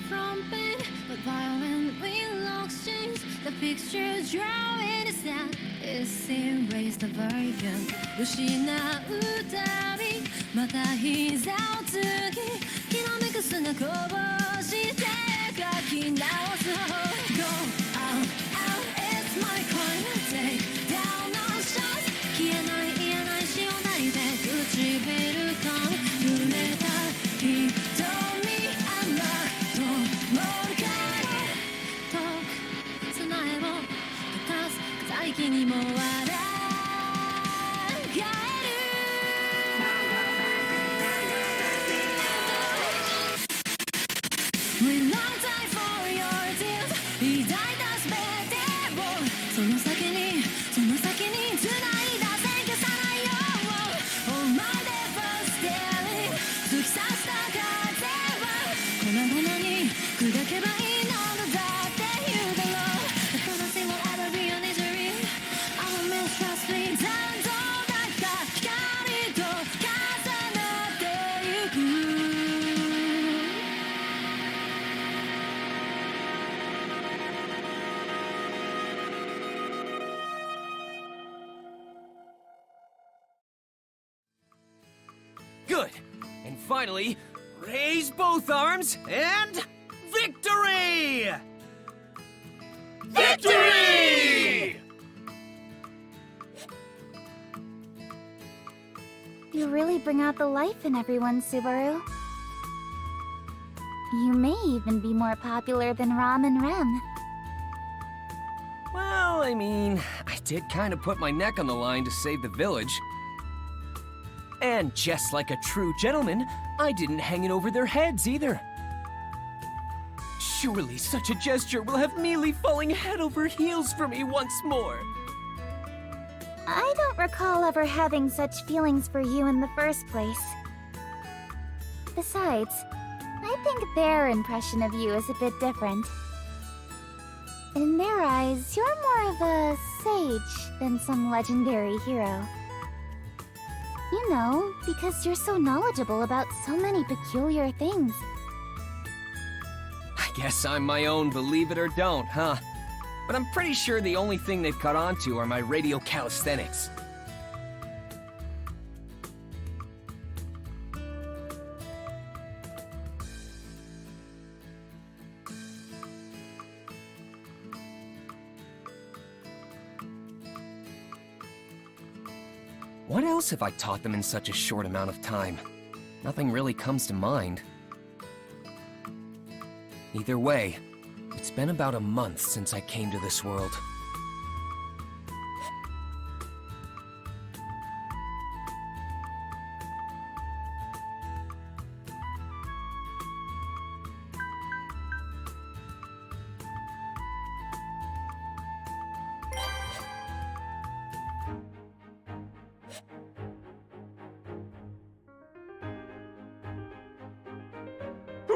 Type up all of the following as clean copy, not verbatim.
from pain, but violently locks change. The picture drawing is that it's erased the version. 失うたびまた膝をつき、きらめく砂こぼして書き直す方 Go out, out, it's my crime. Take down no shots. 消えない言えない潮なりで唇噛む濡れた瞳甘ともるから遠く砂絵を溶かす大気にも笑える We long time for your tears 抱いた全てをその先に繋いだ線消さないよ Oh my never staring 突き刺した風は粉々に砕けばいいのだって言うだろう The fantasy will ever be an injury I will miss trust me 残像だった光と重なってゆく Good. And finally, raise both arms and victory! Victory! You really bring out the life in everyone, Subaru. You may even be more popular than Ram and Rem. Well, I mean, I did kind of put my neck on the line to save the village. And just like a true gentleman, I didn't hang it over their heads either. Surely such a gesture will have Mealy falling head over heels for me once more. I don't recall ever having such feelings for you in the first place. Besides, I think their impression of you is a bit different. In their eyes, you're more of a sage than some legendary hero. You know, because you're so knowledgeable about so many peculiar things. I guess I'm my own believe it or don't, huh? But I'm pretty sure the only thing they've caught on to are my radio calisthenics. What else have I taught them in such a short amount of time? Nothing really comes to mind. Either way, it's been about a month since I came to this world.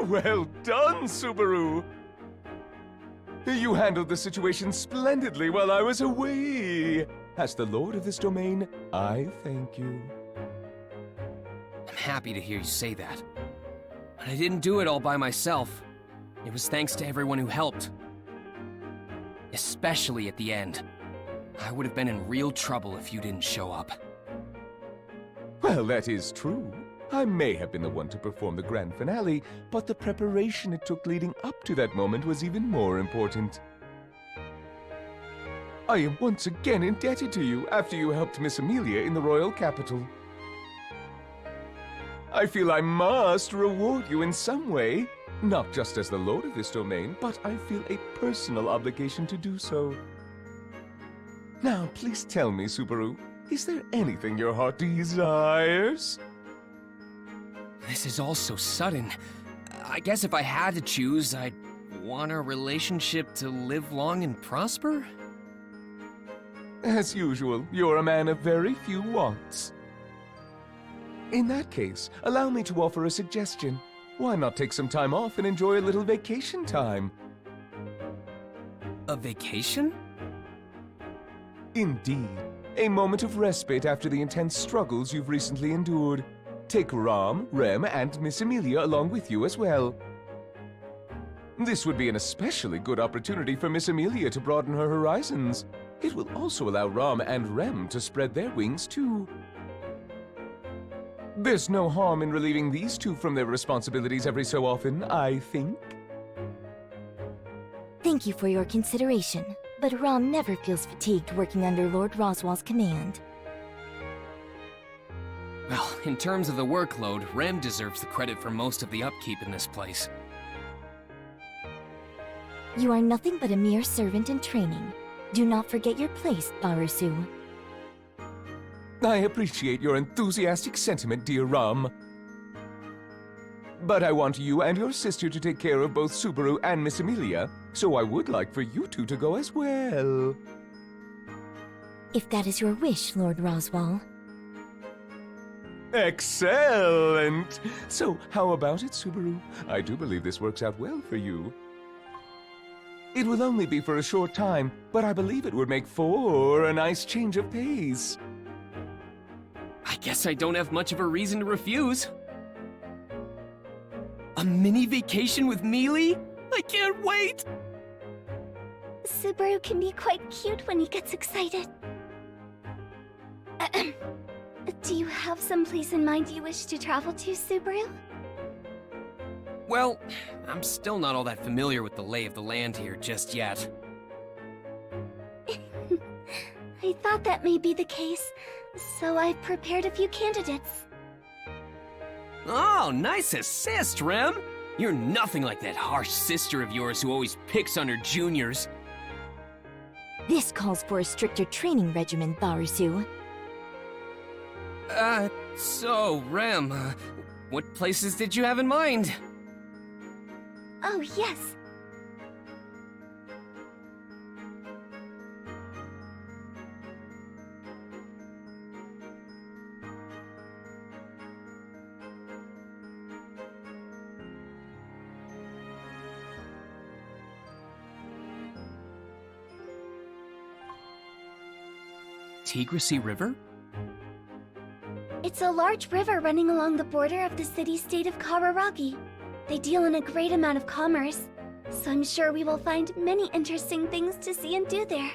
Well done, Subaru! You handled the situation splendidly while I was away. As the lord of this domain, I thank you. I'm happy to hear you say that. But I didn't do it all by myself. It was thanks to everyone who helped. Especially at the end. I would have been in real trouble if you didn't show up. Well, that is true. I may have been the one to perform the grand finale, but the preparation it took leading up to that moment was even more important. I am once again indebted to you after you helped Miss Emilia in the royal capital. I feel I must reward you in some way, not just as the lord of this domain, but I feel a personal obligation to do so. Now, please tell me, Subaru, is there anything your heart desires? This is all so sudden. I guess if I had to choose, I'd want our relationship to live long and prosper? As usual, you're a man of very few wants. In that case, allow me to offer a suggestion. Why not take some time off and enjoy a little vacation time? A vacation? Indeed. A moment of respite after the intense struggles you've recently endured. Take Ram, Rem, and Miss Emilia along with you as well. This would be an especially good opportunity for Miss Emilia to broaden her horizons. It will also allow Rom and Rem to spread their wings too. There's no harm in relieving these two from their responsibilities every so often, I think. Thank you for your consideration, but Rom never feels fatigued working under Lord Roswell's command. Well, in terms of the workload, Rem deserves the credit for most of the upkeep in this place. You are nothing but a mere servant in training. Do not forget your place, Barusu. I appreciate your enthusiastic sentiment, dear Rom. But I want you and your sister to take care of both Subaru and Miss Emilia, so I would like for you two to go as well. If that is your wish, Lord Roswell. Excellent! So, how about it, Subaru? I do believe this works out well for you. It will only be for a short time, but I believe it would make for a nice change of pace. I guess I don't have much of a reason to refuse. A mini vacation with Mealy? I can't wait! Subaru can be quite cute when he gets excited. Do you have some place in mind you wish to travel to, Subaru? Well, I'm still not all that familiar with the lay of the land here just yet. I thought that may be the case, so I've prepared a few candidates. Oh, nice assist, Rem! You're nothing like that harsh sister of yours who always picks on her juniors. This calls for a stricter training regimen, Barusu. So, Rem, what places did you have in mind? Oh, yes. Tigressy River? It's a large river running along the border of the city-state of Kararagi. They deal in a great amount of commerce, so I'm sure we will find many interesting things to see and do there.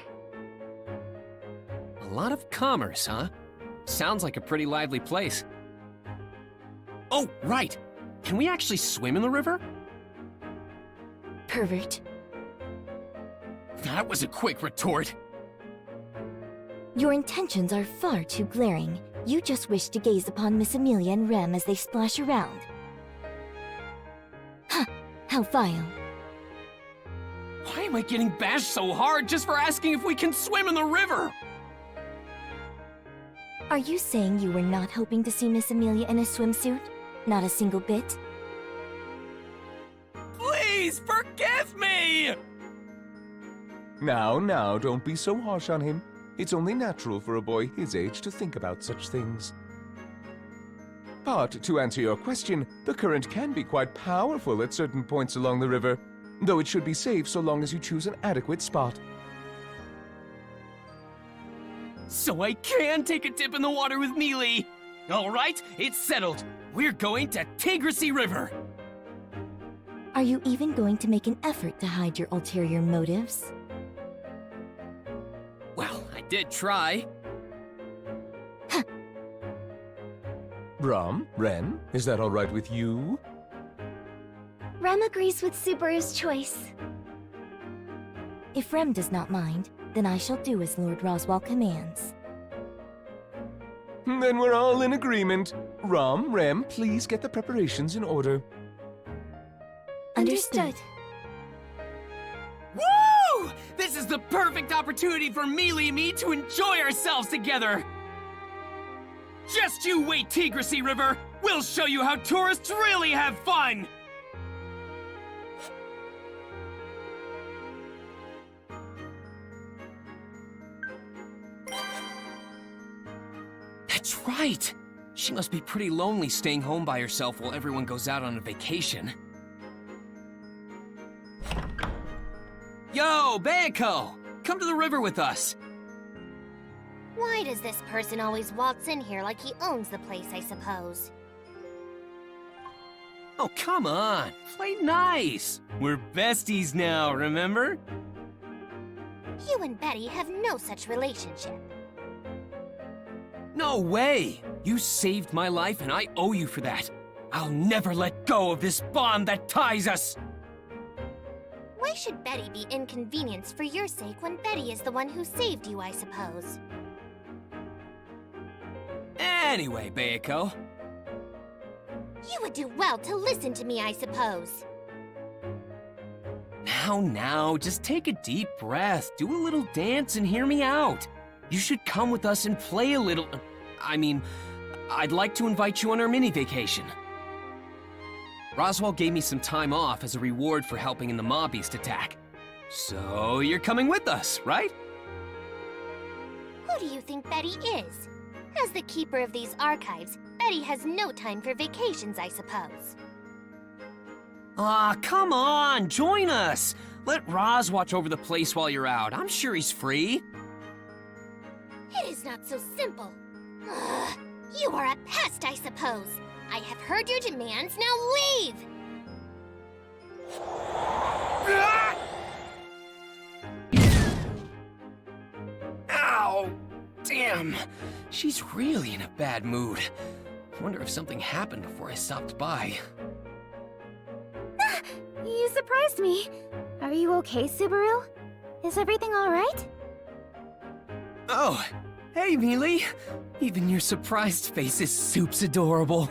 A lot of commerce, huh? Sounds like a pretty lively place. Oh, right! Can we actually swim in the river? Pervert. That was a quick retort. Your intentions are far too glaring. You just wish to gaze upon Miss Emilia and Rem as they splash around. Huh, how vile. Why am I getting bashed so hard just for asking if we can swim in the river? Are you saying you were not hoping to see Miss Emilia in a swimsuit? Not a single bit? Please forgive me! Now, don't be so harsh on him. It's only natural for a boy his age to think about such things. But to answer your question, the current can be quite powerful at certain points along the river, though it should be safe so long as you choose an adequate spot. So I can take a dip in the water with Mealy! Alright, it's settled! We're going to Tigressy River! Are you even going to make an effort to hide your ulterior motives? Well, I did try. Rom, Ren, is that all right with you? Rem agrees with Subaru's choice. If Rem does not mind, then I shall do as Lord Roswell commands. Then we're all in agreement. Rom, Rem, please get the preparations in order. Understood. Woo! This is the perfect opportunity for Mealy and me to enjoy ourselves together! Just you wait, Tigressy River! We'll show you how tourists really have fun! That's right! She must be pretty lonely staying home by herself while everyone goes out on a vacation. Yo, Banco! Come to the river with us! Why does this person always waltz in here like he owns the place, I suppose? Oh, come on. Play nice. We're besties now, remember? You and Betty have no such relationship. No way! You saved my life and I owe you for that. I'll never let go of this bond that ties us! Why should Betty be inconvenienced for your sake when Betty is the one who saved you, I suppose? Anyway, Bayako. You would do well to listen to me, I suppose. Now, just take a deep breath, do a little dance and hear me out. You should come with us and play a little... I'd like to invite you on our mini-vacation. Roswell gave me some time off as a reward for helping in the mob beast attack. So you're coming with us, right? Who do you think Betty is? As the keeper of these archives, Betty has no time for vacations, I suppose. Ah, come on, join us! Let Roz watch over the place while you're out. I'm sure he's free. It is not so simple. Ugh, you are a pest, I suppose. I have heard your demands, now leave! Ow! Damn! She's really in a bad mood. Wonder if something happened before I stopped by. You surprised me. Are you okay, Subaru? Is everything alright? Oh, hey, Mealy. Even your surprised face is soups adorable.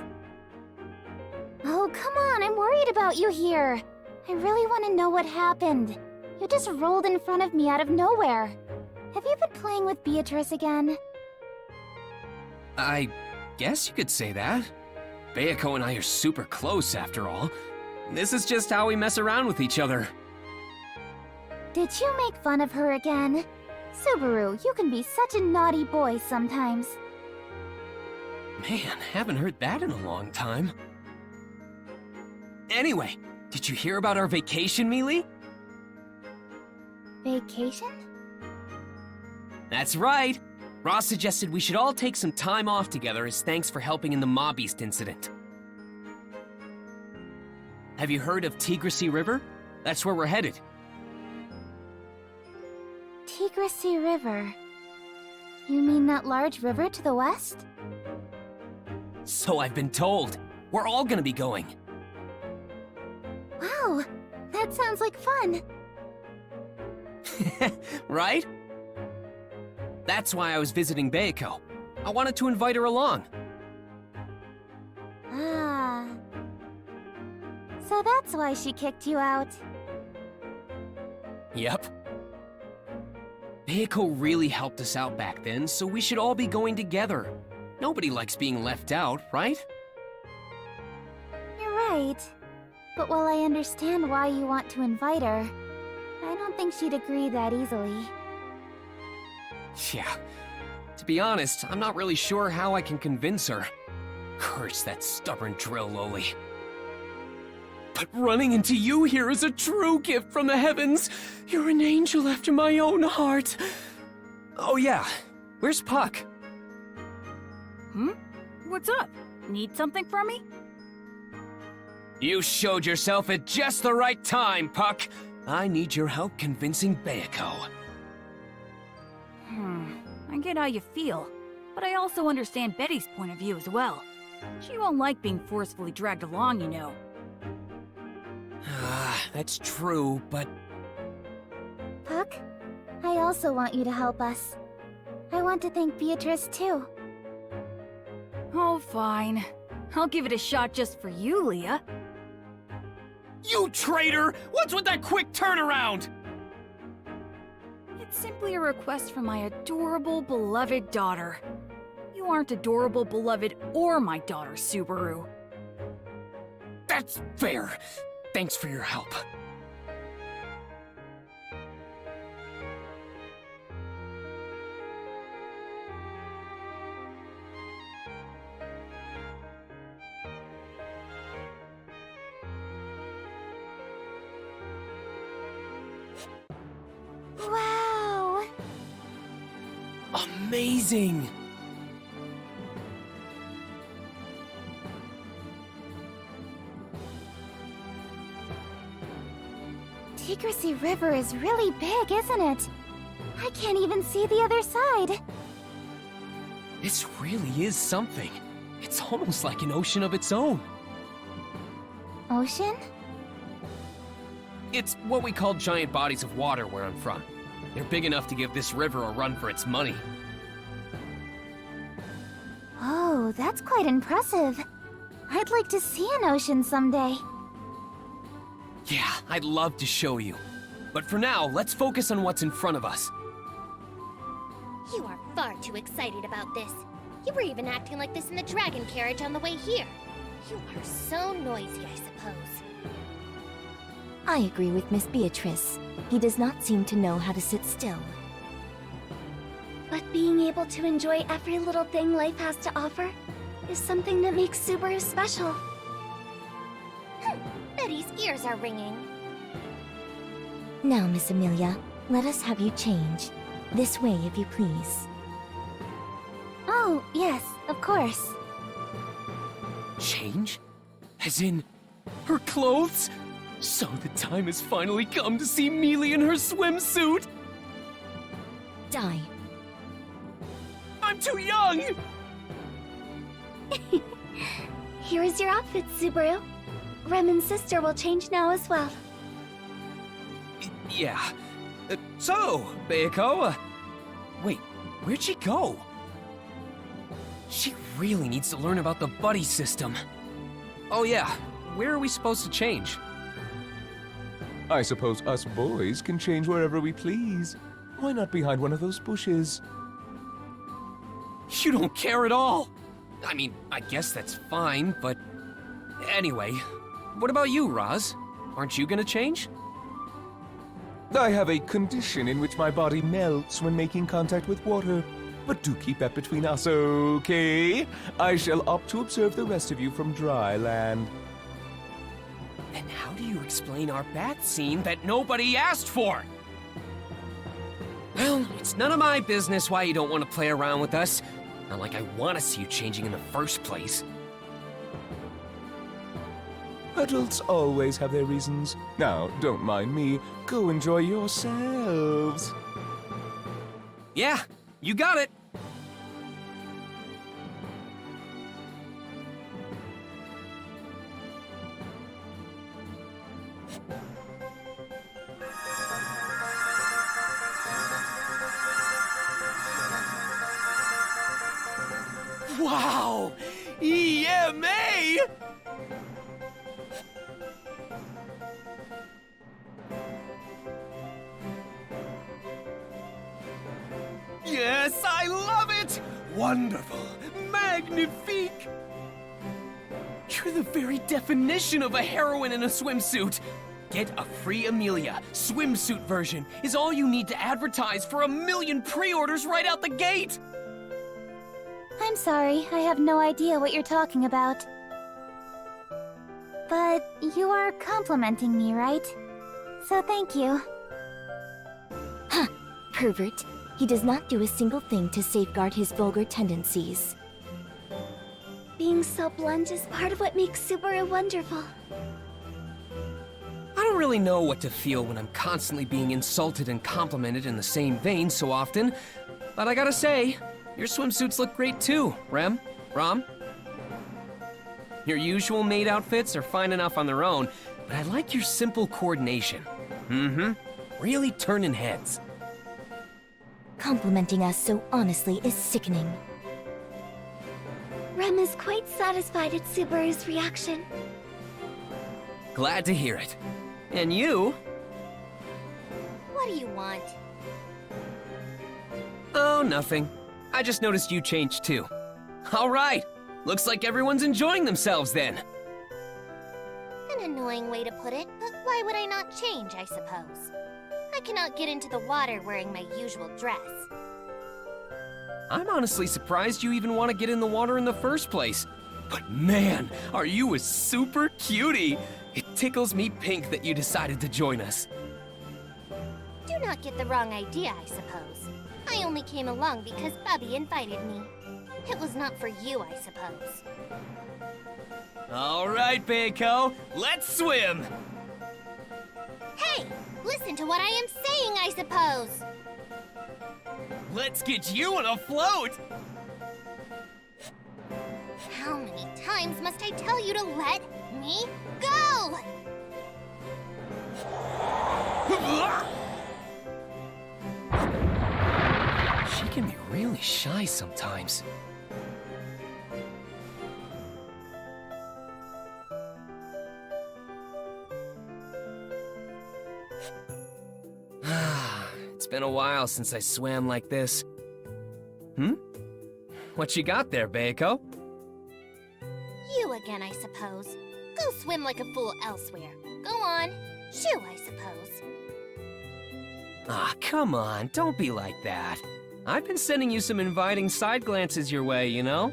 Oh, come on, I'm worried about you here. I really want to know what happened. You just rolled in front of me out of nowhere. Have you been playing with Beatrice again? I guess you could say that. Bayako and I are super close, after all. This is just how we mess around with each other. Did you make fun of her again? Subaru, you can be such a naughty boy sometimes. Man, haven't heard that in a long time. Anyway, did you hear about our vacation, Mealy? Vacation? That's right. Ross suggested we should all take some time off together as thanks for helping in the Mob East incident. Have you heard of Tigressy River? That's where we're headed. Tigressy River. You mean that large river to the west? So I've been told. We're all gonna be going. Wow, that sounds like fun. Right? That's why I was visiting Bayako. I wanted to invite her along. Ah. So that's why she kicked you out. Yep. Bayako really helped us out back then, so we should all be going together. Nobody likes being left out, right? You're right. But while I understand why you want to invite her, I don't think she'd agree that easily. Yeah. To be honest, I'm not really sure how I can convince her. Curse that stubborn drill loli. But running into you here is a true gift from the heavens. You're an angel after my own heart. Oh yeah, where's Puck? What's up? Need something from me? You showed yourself at just the right time, Puck. I need your help convincing Bayako. I get how you feel, but I also understand Betty's point of view as well. She won't like being forcefully dragged along, you know. That's true, but... Puck, I also want you to help us. I want to thank Beatrice too. Oh, fine. I'll give it a shot just for you, Leah. You traitor! What's with that quick turnaround? It's simply a request from my adorable, beloved daughter. You aren't adorable, beloved, or my daughter, Subaru. That's fair. Thanks for your help. Wow! Amazing! Secrecy River is really big, isn't it? I can't even see the other side. This really is something. It's almost like an ocean of its own. Ocean? It's what we call giant bodies of water where I'm from. They're big enough to give this river a run for its money. Oh, that's quite impressive. I'd like to see an ocean someday. Yeah, I'd love to show you. But for now, let's focus on what's in front of us. You are far too excited about this. You were even acting like this in the dragon carriage on the way here. You are so noisy, I suppose. I agree with Miss Beatrice. He does not seem to know how to sit still. But being able to enjoy every little thing life has to offer is something that makes Subaru special. Betty's ears are ringing. Now, Miss Emilia, let us have you change. This way, if you please. Oh, yes, of course. Change? As in, her clothes? So the time has finally come to see Emilia in her swimsuit! Die. I'm too young! Here is your outfit, Subaru. Rem and sister will change now as well. Yeah. So, Beiko, wait, where'd she go? She really needs to learn about the buddy system. Oh yeah, where are we supposed to change? I suppose us boys can change wherever we please. Why not behind one of those bushes? You don't care at all! I mean, I guess that's fine, but... Anyway, what about you, Roz? Aren't you gonna change? I have a condition in which my body melts when making contact with water. But do keep that between us, okay? I shall opt to observe the rest of you from dry land. Then how do you explain our bath scene that nobody asked for? Well, it's none of my business why you don't want to play around with us. Not like I want to see you changing in the first place. Adults always have their reasons. Now, don't mind me. Go enjoy yourselves. Yeah, you got it. Wow! EMA! Yes, I love it! Wonderful! Magnifique! You're the very definition of a heroine in a swimsuit! Get a free Emilia swimsuit version is all you need to advertise for 1 million pre-orders right out the gate! I'm sorry, I have no idea what you're talking about. But you are complimenting me, right? So thank you. Ha! Pervert. He does not do a single thing to safeguard his vulgar tendencies. Being so blunt is part of what makes Subaru wonderful. I don't really know what to feel when I'm constantly being insulted and complimented in the same vein so often, but I gotta say, your swimsuits look great too, Rem, Rom. Your usual maid outfits are fine enough on their own, but I like your simple coordination. Really turning heads. Complimenting us so honestly is sickening. Rem is quite satisfied at Subaru's reaction. Glad to hear it. And you? What do you want? Oh, nothing. I just noticed you changed too. All right. Looks like everyone's enjoying themselves then. An annoying way to put it, but why would I not change, I suppose? I cannot get into the water wearing my usual dress. I'm honestly surprised you even want to get in the water in the first place. But man, are you a super cutie! It tickles me pink that you decided to join us. Do not get the wrong idea, I suppose. I only came along because Bubby invited me. It was not for you, I suppose. All right, Beiko, let's swim! Hey! Listen to what I am saying, I suppose. Let's get you on a float! How many times must I tell you to let me go? She can be really shy sometimes. It's been a while since I swam like this. What you got there, Beiko? You again, I suppose. Go swim like a fool elsewhere. Go on. Shoo, I suppose. Ah, come on, don't be like that. I've been sending you some inviting side glances your way, you know?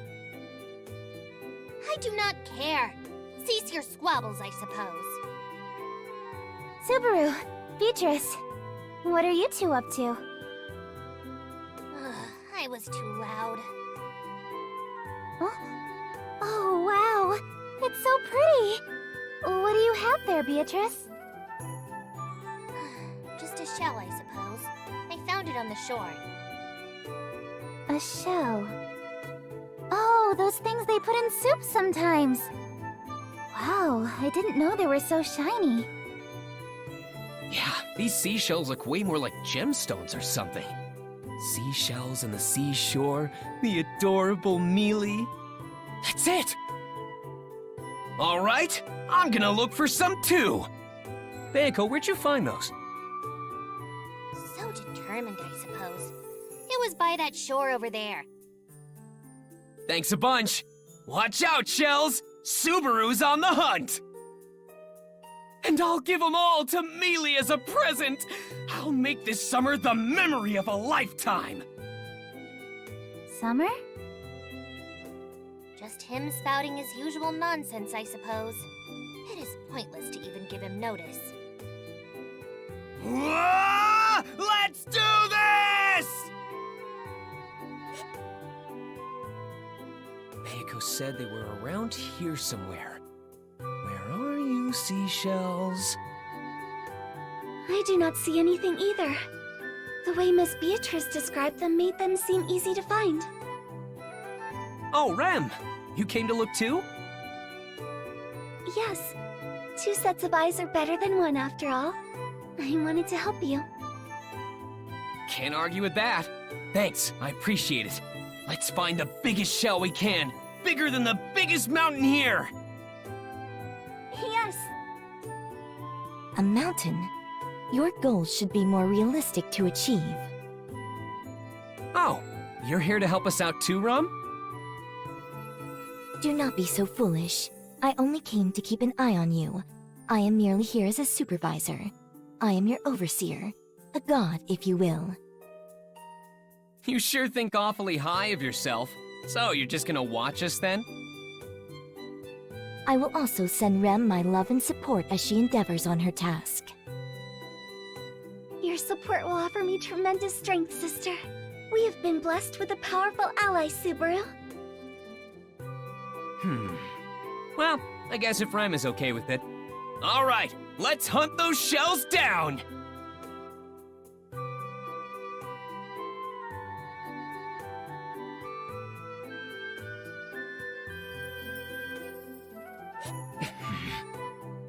I do not care. Cease your squabbles, I suppose. Subaru, Beatrice, what are you two up to? I was too loud. Huh? Oh, wow! It's so pretty! What do you have there, Beatrice? Just a shell, I suppose. I found it on the shore. A shell. Oh, those things they put in soup sometimes! Wow, I didn't know they were so shiny. Yeah, these seashells look way more like gemstones or something. Seashells on the seashore, the adorable Mealy. That's it! Alright, I'm gonna look for some too! Beiko, where'd you find those? So determined, I suppose. It was by that shore over there. Thanks a bunch! Watch out, Shells! Subaru's on the hunt! And I'll give them all to Mealy as a present! I'll make this summer the memory of a lifetime! Summer? Just him spouting his usual nonsense, I suppose. It is pointless to even give him notice. Whoa! Let's do this! Beiko said they were around here somewhere. Where are you, seashells? I do not see anything either. The way Miss Beatrice described them made them seem easy to find. Oh, Rem! You came to look too? Yes. 2 sets of eyes are better than 1 after all. I wanted to help you. Can't argue with that. Thanks, I appreciate it. Let's find the biggest shell we can. Bigger than the biggest mountain here! Yes. A mountain? Your goals should be more realistic to achieve. Oh, you're here to help us out too, Rum? Do not be so foolish. I only came to keep an eye on you. I am merely here as a supervisor. I am your overseer. A god, if you will. You sure think awfully high of yourself. So, you're just gonna watch us then? I will also send Rem my love and support as she endeavors on her task. Your support will offer me tremendous strength, sister. We have been blessed with a powerful ally, Subaru. Well, I guess if Rem is okay with it. Alright, let's hunt those shells down!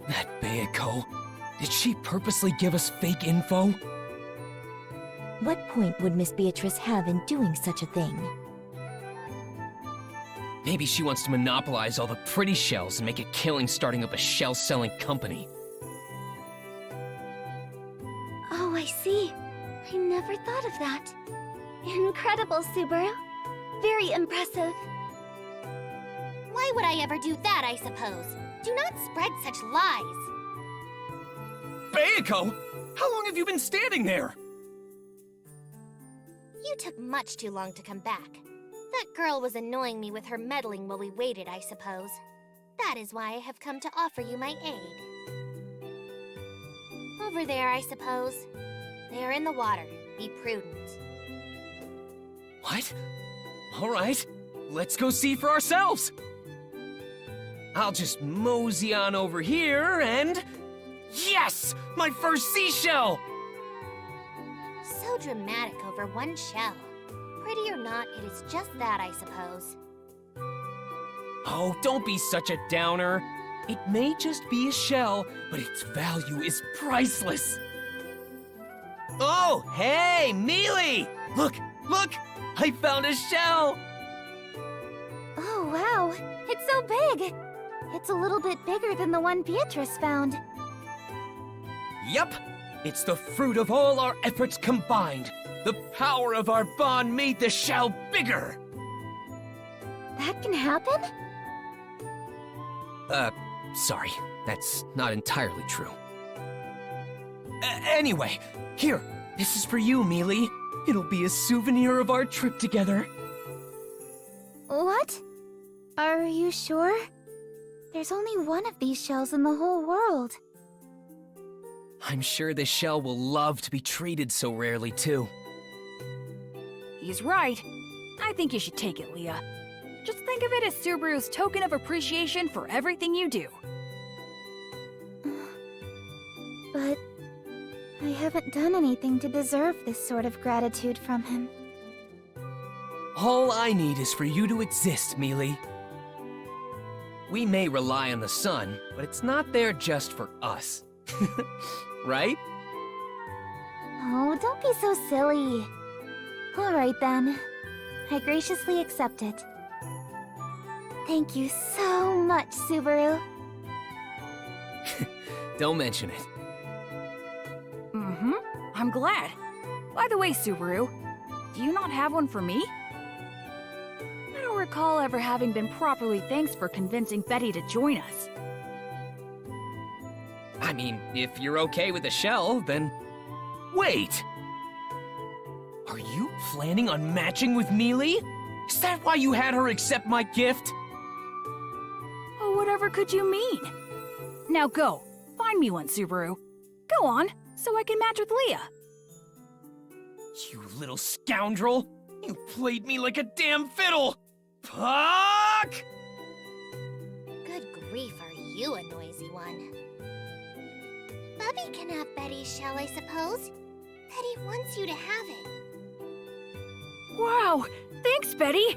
That Beiko, did she purposely give us fake info? What point would Miss Beatrice have in doing such a thing? Maybe she wants to monopolize all the pretty shells and make a killing starting up a shell-selling company. Oh, I see. I never thought of that. Incredible, Subaru. Very impressive. Why would I ever do that, I suppose? Do not spread such lies. Beiko! How long have you been standing there? You took much too long to come back. That girl was annoying me with her meddling while we waited, I suppose. That is why I have come to offer you my aid. Over there, I suppose. They are in the water. Be prudent. What? Alright, let's go see for ourselves! I'll just mosey on over here and... Yes! My first seashell! So dramatic over one shell. Pretty or not, it is just that, I suppose. Oh, don't be such a downer. It may just be a shell, but its value is priceless. Oh, hey, Mealy! Look, look! I found a shell! Oh, wow. It's so big. It's a little bit bigger than the one Beatrice found. Yep, it's the fruit of all our efforts combined. The power of our bond made the shell bigger. That can happen? Sorry, that's not entirely true. Anyway, here, this is for you, Mealy. It'll be a souvenir of our trip together. What? Are you sure? There's only one of these shells in the whole world. I'm sure this shell will love to be treated so rarely, too. He's right. I think you should take it, Leah. Just think of it as Subaru's token of appreciation for everything you do. But I haven't done anything to deserve this sort of gratitude from him. All I need is for you to exist, Mealy. We may rely on the sun, but it's not there just for us. Right? Oh, don't be so silly. All right then. I graciously accept it. Thank you so much, Subaru. Don't mention it. Mm-hmm. I'm glad. By the way, Subaru, do you not have one for me? I don't recall ever having been properly thanked for convincing Betty to join us. I mean, if you're okay with the shell, then... Wait! Are you planning on matching with Mealy? Is that why you had her accept my gift? Oh, whatever could you mean? Now go, find me one, Subaru. Go on, so I can match with Leah. You little scoundrel! You played me like a damn fiddle! Puck! Good grief, are you a noisy one? Bubby can have Betty's shell, I suppose. Betty wants you to have it. Wow, thanks, Betty.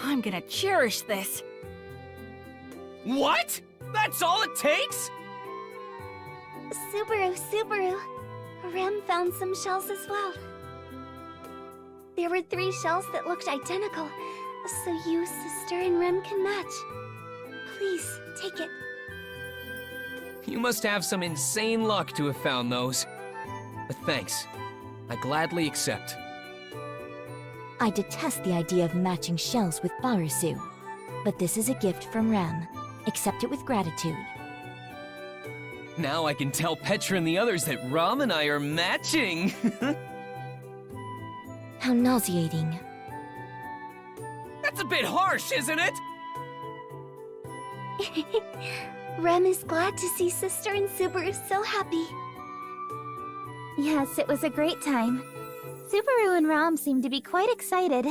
I'm gonna cherish this. What? That's all it takes? Subaru. Rem found some shells as well. There were 3 shells that looked identical, so you, sister, and Rem can match. Please, take it. You must have some insane luck to have found those. But thanks. I gladly accept. I detest the idea of matching shells with Barusu, but this is a gift from Rem. Accept it with gratitude. Now I can tell Petra and the others that Ram and I are matching! How nauseating. That's a bit harsh, isn't it? Rem is glad to see Sister and Subaru so happy. Yes, it was a great time. Subaru and Ram seemed to be quite excited.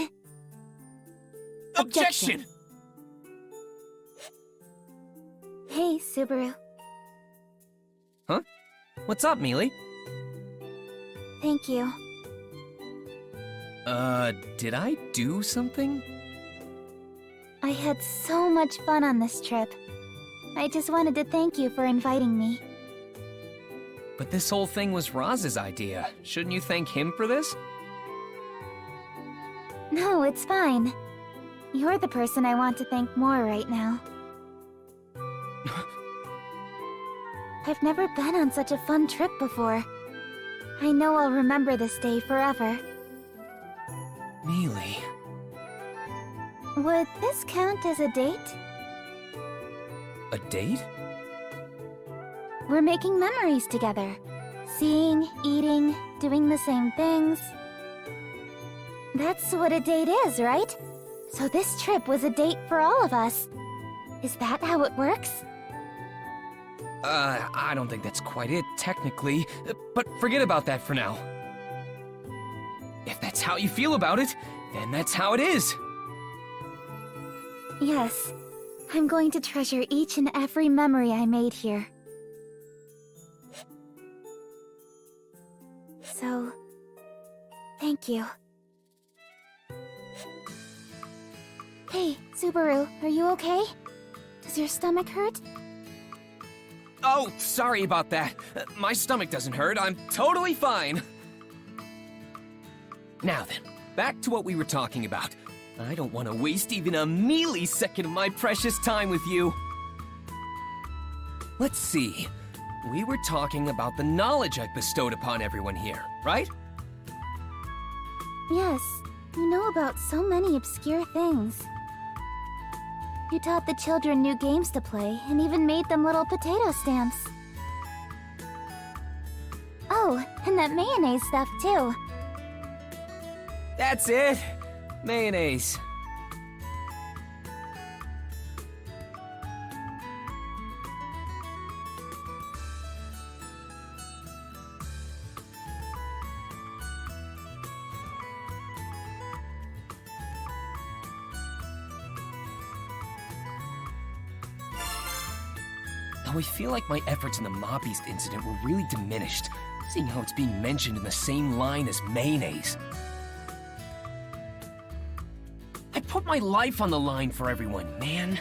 Objection! Hey, Subaru. Huh? What's up, Mealy? Thank you. Did I do something? I had so much fun on this trip. I just wanted to thank you for inviting me. But this whole thing was Roz's idea. Shouldn't you thank him for this? No, it's fine. You're the person I want to thank more right now. I've never been on such a fun trip before. I know I'll remember this day forever. Mealy... Would this count as a date? A date? We're making memories together. Seeing, eating, doing the same things. That's what a date is, right? So this trip was a date for all of us. Is that how it works? I don't think that's quite it, technically. But forget about that for now. If that's how you feel about it, then that's how it is. Yes. I'm going to treasure each and every memory I made here. So, thank you. Hey, Subaru, are you okay? Does your stomach hurt? Oh, sorry about that. My stomach doesn't hurt. I'm totally fine. Now then, back to what we were talking about. I don't want to waste even a millisecond of my precious time with you. Let's see. We were talking about the knowledge I've bestowed upon everyone here, right? Yes, you know about so many obscure things. You taught the children new games to play, and even made them little potato stamps. Oh, and that mayonnaise stuff too. That's it. Mayonnaise. Now I feel like my efforts in the Mob Beast incident were really diminished, seeing how it's being mentioned in the same line as mayonnaise. I put my life on the line for everyone, man.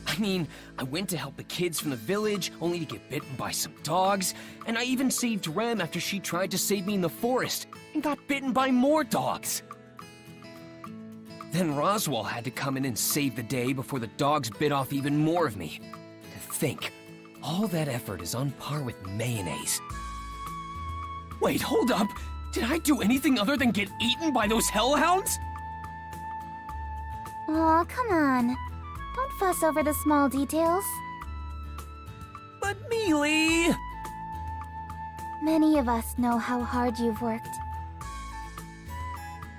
I mean, I went to help the kids from the village, only to get bitten by some dogs, and I even saved Rem after she tried to save me in the forest, and got bitten by more dogs. Then Roswell had to come in and save the day before the dogs bit off even more of me. To think, all that effort is on par with mayonnaise. Wait, hold up! Did I do anything other than get eaten by those hellhounds? Aw, come on. Don't fuss over the small details. But Mealy! Many of us know how hard you've worked.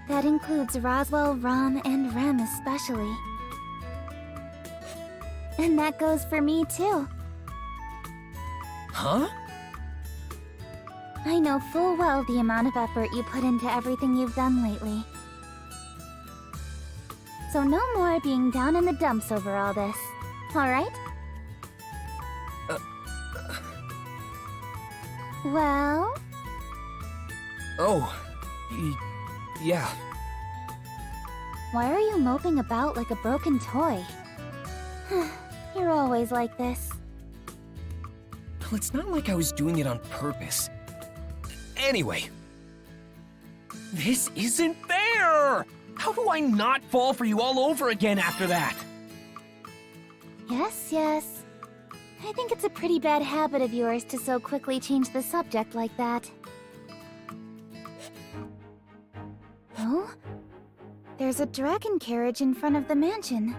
That includes Roswell, Rom, and Rem especially. And that goes for me too. Huh? I know full well the amount of effort you put into everything you've done lately. So no more being down in the dumps over all this, alright? Well? Oh, yeah. Why are you moping about like a broken toy? You're always like this. Well, it's not like I was doing it on purpose. Anyway. This isn't fair! How do I not fall for you all over again after that? Yes, yes. I think it's a pretty bad habit of yours to so quickly change the subject like that. Oh? There's a dragon carriage in front of the mansion.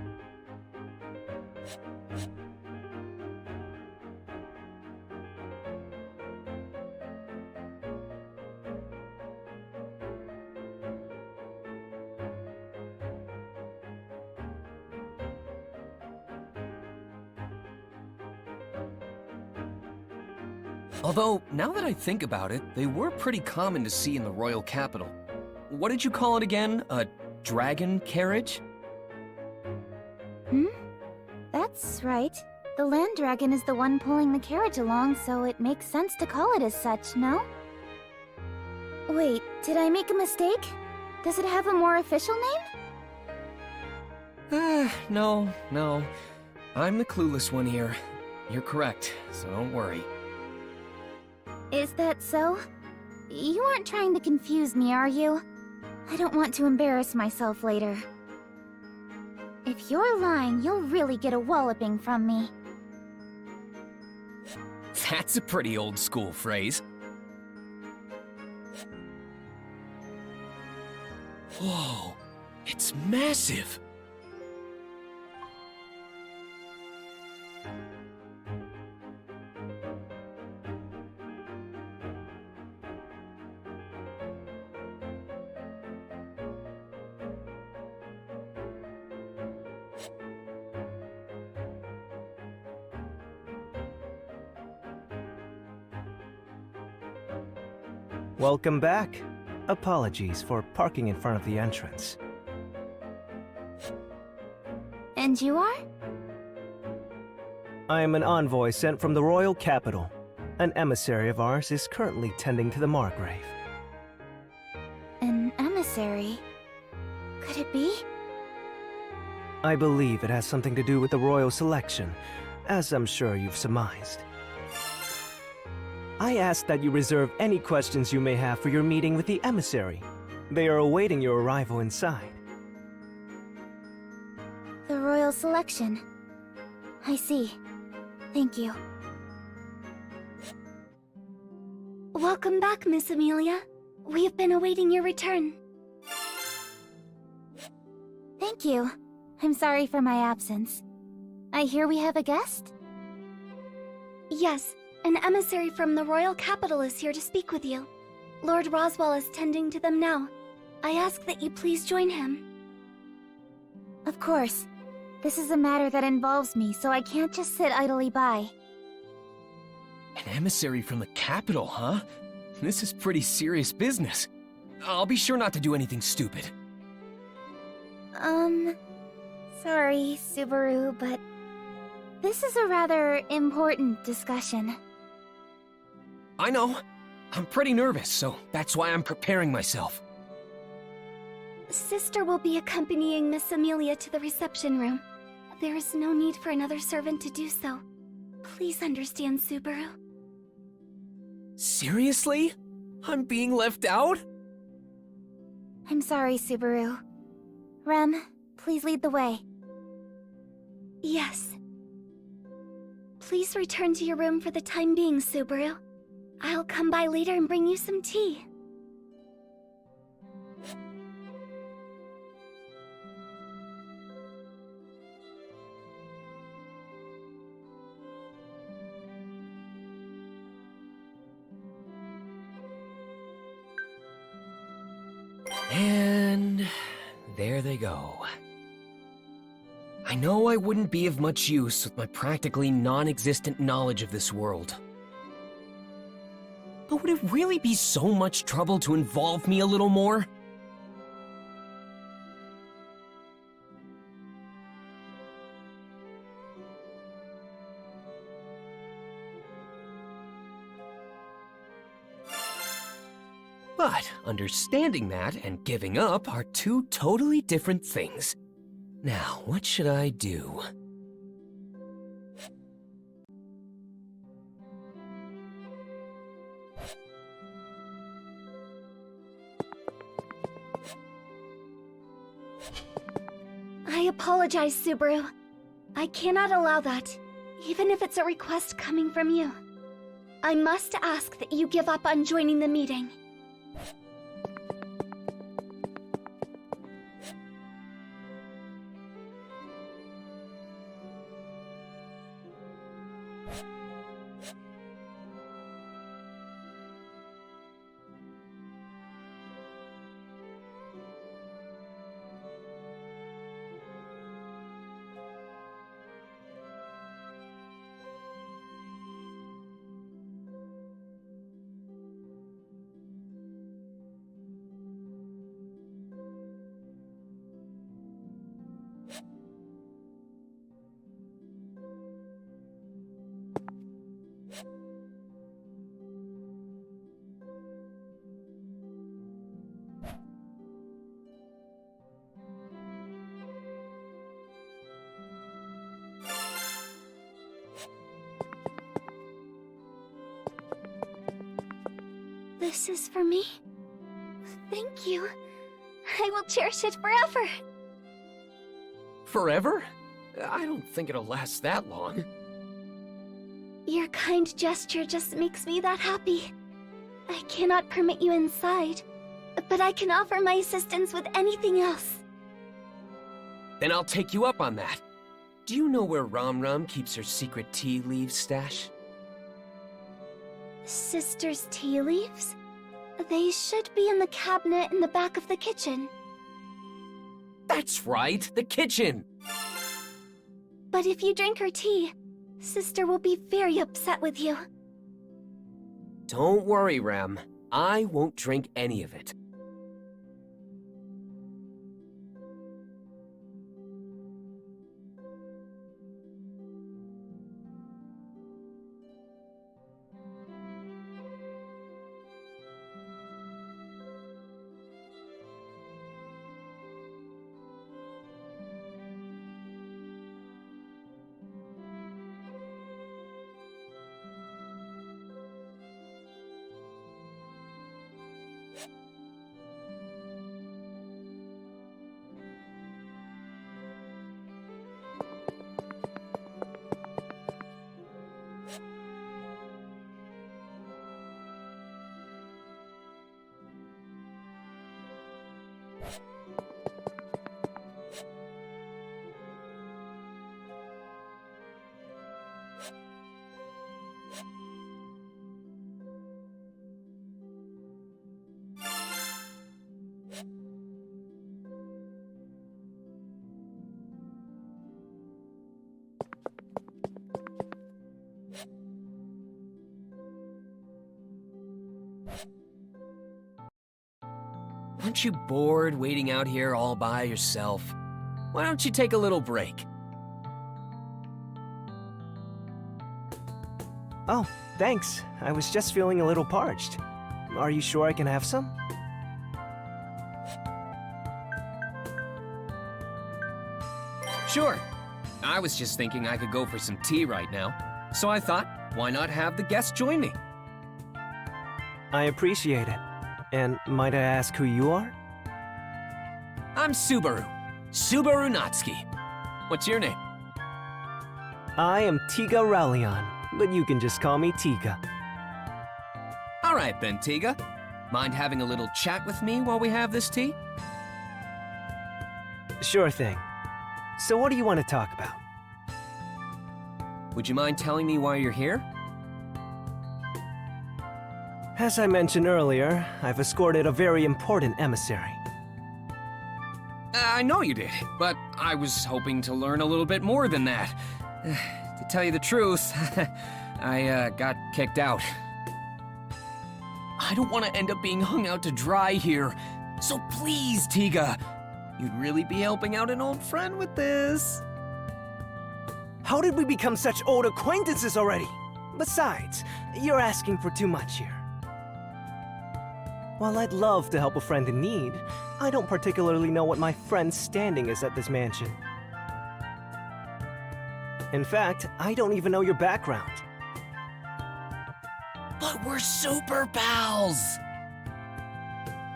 Although, now that I think about it, they were pretty common to see in the royal capital. What did you call it again? A dragon carriage? That's right. The land dragon is the one pulling the carriage along, so it makes sense to call it as such, no? Wait, did I make a mistake? Does it have a more official name? No. I'm the clueless one here. You're correct, so don't worry. Is that so? You aren't trying to confuse me, are you? I don't want to embarrass myself later. If you're lying, you'll really get a walloping from me. That's a pretty old school phrase. Whoa, it's massive! Welcome back. Apologies for parking in front of the entrance. And you are? I am an envoy sent from the royal capital. An emissary of ours is currently tending to the Margrave. An emissary? Could it be? I believe it has something to do with the royal selection, as I'm sure you've surmised. I ask that you reserve any questions you may have for your meeting with the emissary. They are awaiting your arrival inside. The royal selection. I see. Thank you. Welcome back, Miss Emilia. We have been awaiting your return. Thank you. I'm sorry for my absence. I hear we have a guest? Yes, an emissary from the royal capital is here to speak with you. Lord Roswell is tending to them now. I ask that you please join him. Of course. This is a matter that involves me, so I can't just sit idly by. An emissary from the capital, huh? This is pretty serious business. I'll be sure not to do anything stupid. Sorry, Subaru, but this is a rather important discussion. I know. I'm pretty nervous, so that's why I'm preparing myself. Sister will be accompanying Miss Emilia to the reception room. There is no need for another servant to do so. Please understand, Subaru. Seriously? I'm being left out? I'm sorry, Subaru. Rem, please lead the way. Yes. Please return to your room for the time being, Subaru. I'll come by later and bring you some tea. And there they go. I know I wouldn't be of much use with my practically non-existent knowledge of this world. But would it really be so much trouble to involve me a little more? But understanding that and giving up are two totally different things. Now, what should I do? I apologize, Subaru. I cannot allow that, even if it's a request coming from you. I must ask that you give up on joining the meeting. This is for me? Thank you. I will cherish it forever. Forever? I don't think it'll last that long. Your kind gesture just makes me that happy. I cannot permit you inside, but I can offer my assistance with anything else. Then I'll take you up on that. Do you know where Ram keeps her secret tea leaves stash? Sister's tea leaves? They should be in the cabinet in the back of the kitchen. That's right, the kitchen! But if you drink her tea, Sister will be very upset with you. Don't worry, Ram. I won't drink any of it. Aren't you bored waiting out here all by yourself? Why don't you take a little break? Oh, thanks. I was just feeling a little parched. Are you sure I can have some? Sure. I was just thinking I could go for some tea right now. So I thought, why not have the guests join me? I appreciate it. And might I ask who you are? I'm Subaru. Subaru Natsuki. What's your name? I am Tiga Rallion, but you can just call me Tiga. All right then, Tiga. Mind having a little chat with me while we have this tea? Sure thing. So what do you want to talk about? Would you mind telling me why you're here? As I mentioned earlier, I've escorted a very important emissary. I know you did, but I was hoping to learn a little bit more than that. To tell you the truth, I got kicked out. I don't want to end up being hung out to dry here, so please, Tiga, you'd really be helping out an old friend with this. How did we become such old acquaintances already? Besides, you're asking for too much here. While I'd love to help a friend in need, I don't particularly know what my friend's standing is at this mansion. In fact, I don't even know your background. But we're super pals!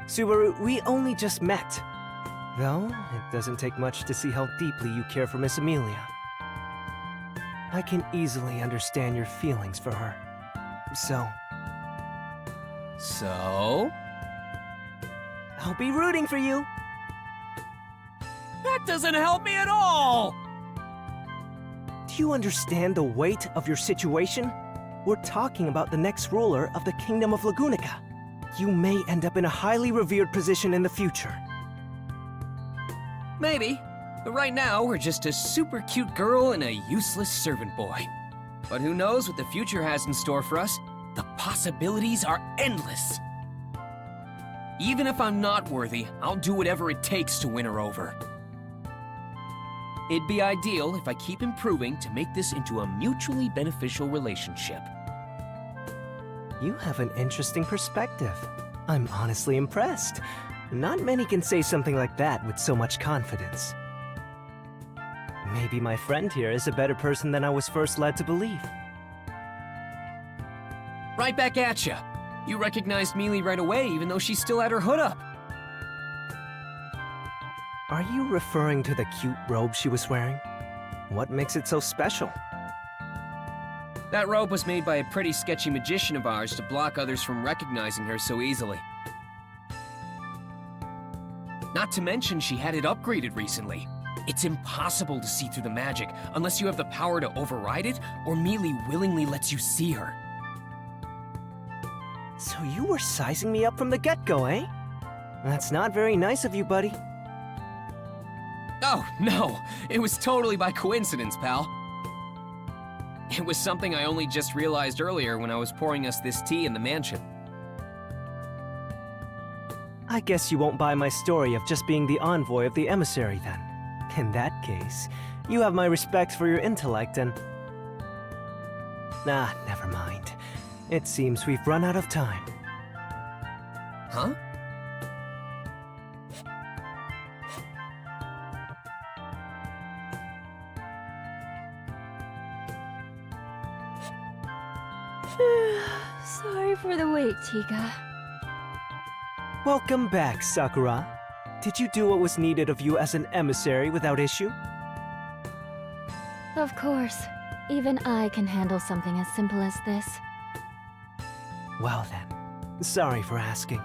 Subaru, we only just met. Though, it doesn't take much to see how deeply you care for Miss Emilia. I can easily understand your feelings for her. So, I'll be rooting for you. That doesn't help me at all! Do you understand the weight of your situation? We're talking about the next ruler of the Kingdom of Lugunica. You may end up in a highly revered position in the future. Maybe. But right now, we're just a super cute girl and a useless servant boy. But who knows what the future has in store for us? The possibilities are endless. Even if I'm not worthy, I'll do whatever it takes to win her over. It'd be ideal if I keep improving to make this into a mutually beneficial relationship. You have an interesting perspective. I'm honestly impressed. Not many can say something like that with so much confidence. Maybe my friend here is a better person than I was first led to believe. Right back at ya. You recognized Emilia right away, even though she still had her hood up. Are you referring to the cute robe she was wearing? What makes it so special? That robe was made by a pretty sketchy magician of ours to block others from recognizing her so easily. Not to mention she had it upgraded recently. It's impossible to see through the magic unless you have the power to override it or Emilia willingly lets you see her. So you were sizing me up from the get-go, eh? That's not very nice of you, buddy. Oh, no. It was totally by coincidence, pal. It was something I only just realized earlier when I was pouring us this tea in the mansion. I guess you won't buy my story of just being the envoy of the emissary, then. In that case, you have my respect for your intellect and... Ah, never mind. It seems we've run out of time. Huh? Sorry for the wait, Tiga. Welcome back, Sakura. Did you do what was needed of you as an emissary without issue? Of course. Even I can handle something as simple as this. Well then, sorry for asking.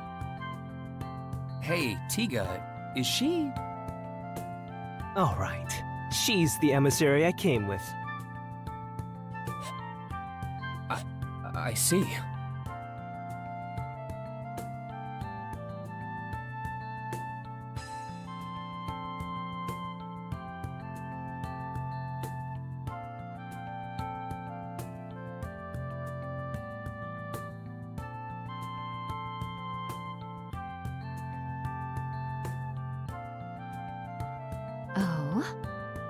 Hey, Tiga, is she... All right, she's the emissary I came with. I see.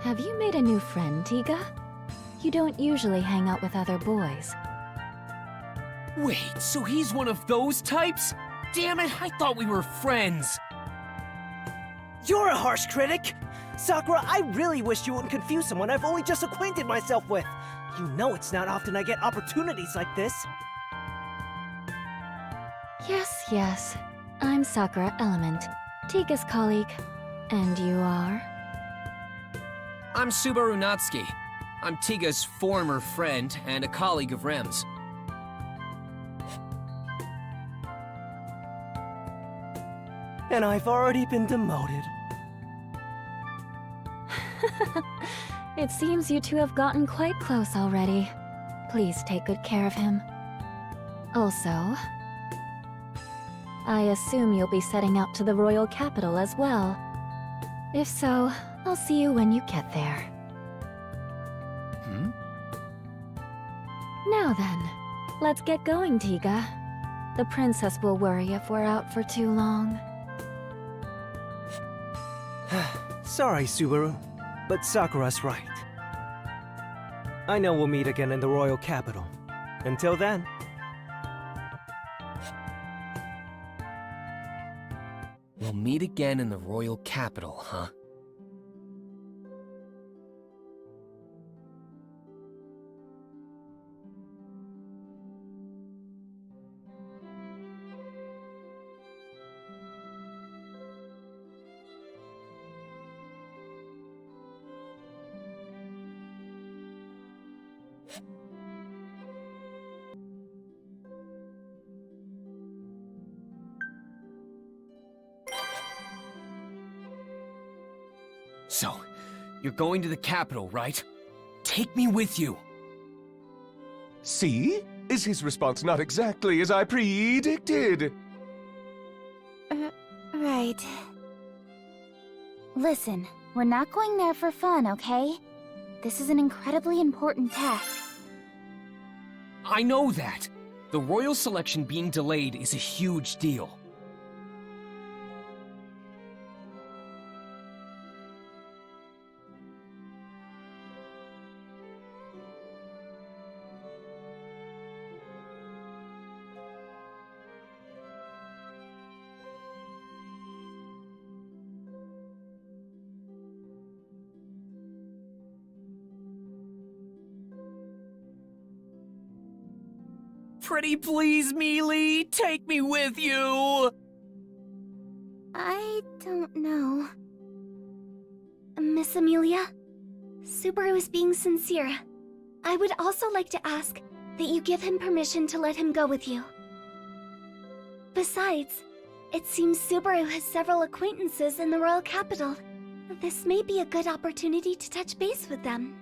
have you made a new friend, Tiga? You don't usually hang out with other boys. Wait, so he's one of those types? Damn it, I thought we were friends. You're a harsh critic! Sakura, I really wish you wouldn't confuse someone I've only just acquainted myself with. You know it's not often I get opportunities like this. Yes. I'm Sakura Element, Tiga's colleague. And you are? I'm Subaru Natsuki. I'm Tiga's former friend and a colleague of Rem's. And I've already been demoted. It seems you two have gotten quite close already. Please take good care of him. Also, I assume you'll be setting out to the royal capital as well. If so, I'll see you when you get there. Now then, let's get going, Tiga. The princess will worry if we're out for too long. Sorry, Subaru, but Sakura's right. I know we'll meet again in the royal capital. Until then. We'll meet again in the royal capital, huh? So, you're going to the capital, right? Take me with you. See? Is his response not exactly as I predicted? Right. Listen, we're not going there for fun, okay? This is an incredibly important task. I know that. The royal selection being delayed is a huge deal. Pretty please, Emilia, take me with you! I don't know. Miss Emilia, Subaru is being sincere. I would also like to ask that you give him permission to let him go with you. Besides, it seems Subaru has several acquaintances in the royal capital. This may be a good opportunity to touch base with them.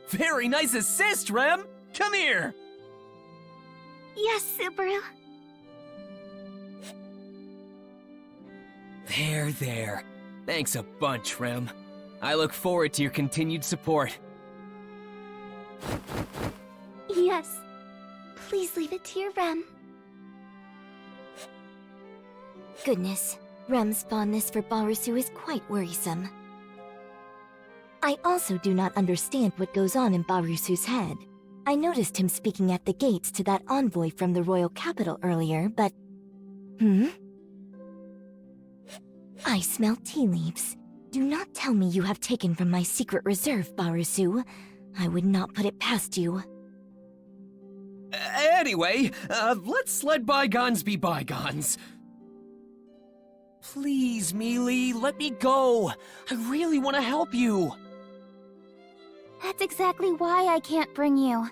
Very nice assist, Rem! Come here! Yes, Subaru. There. Thanks a bunch, Rem. I look forward to your continued support. Yes. Please leave it to your Rem. Goodness, Rem's fondness for Barusu is quite worrisome. I also do not understand what goes on in Barusu's head. I noticed him speaking at the gates to that envoy from the royal capital earlier, but... I smell tea leaves. Do not tell me you have taken from my secret reserve, Barusu. I would not put it past you. Anyway, let's let bygones be bygones. Please, Emilia, let me go. I really want to help you. That's exactly why I can't bring you.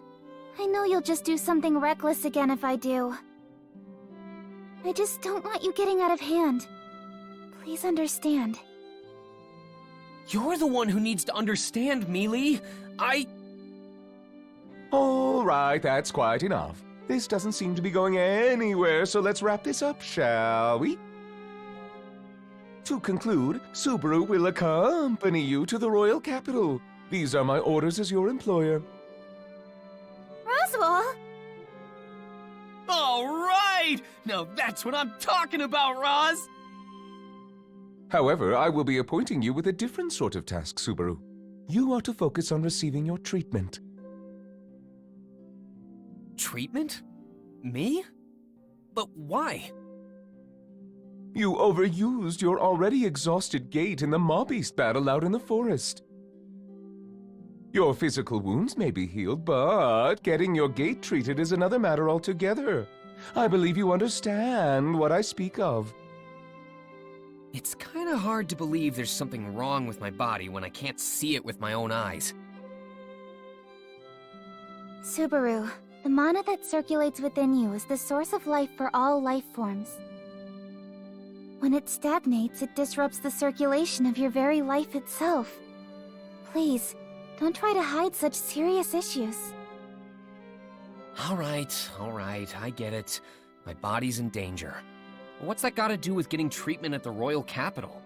I know you'll just do something reckless again if I do. I just don't want you getting out of hand. Please understand. You're the one who needs to understand, Emilia. All right, that's quite enough. This doesn't seem to be going anywhere, so let's wrap this up, shall we? To conclude, Subaru will accompany you to the royal capital. These are my orders as your employer. Roswell! All right! Now that's what I'm talking about, Roz! However, I will be appointing you with a different sort of task, Subaru. You are to focus on receiving your treatment. Treatment? Me? But why? You overused your already exhausted gait in the mob beast battle out in the forest. Your physical wounds may be healed, but getting your gait treated is another matter altogether. I believe you understand what I speak of. It's kinda hard to believe there's something wrong with my body when I can't see it with my own eyes. Subaru, the mana that circulates within you is the source of life for all life forms. When it stagnates, it disrupts the circulation of your very life itself. Please, don't try to hide such serious issues. Alright, I get it. My body's in danger. What's that gotta do with getting treatment at the royal capital?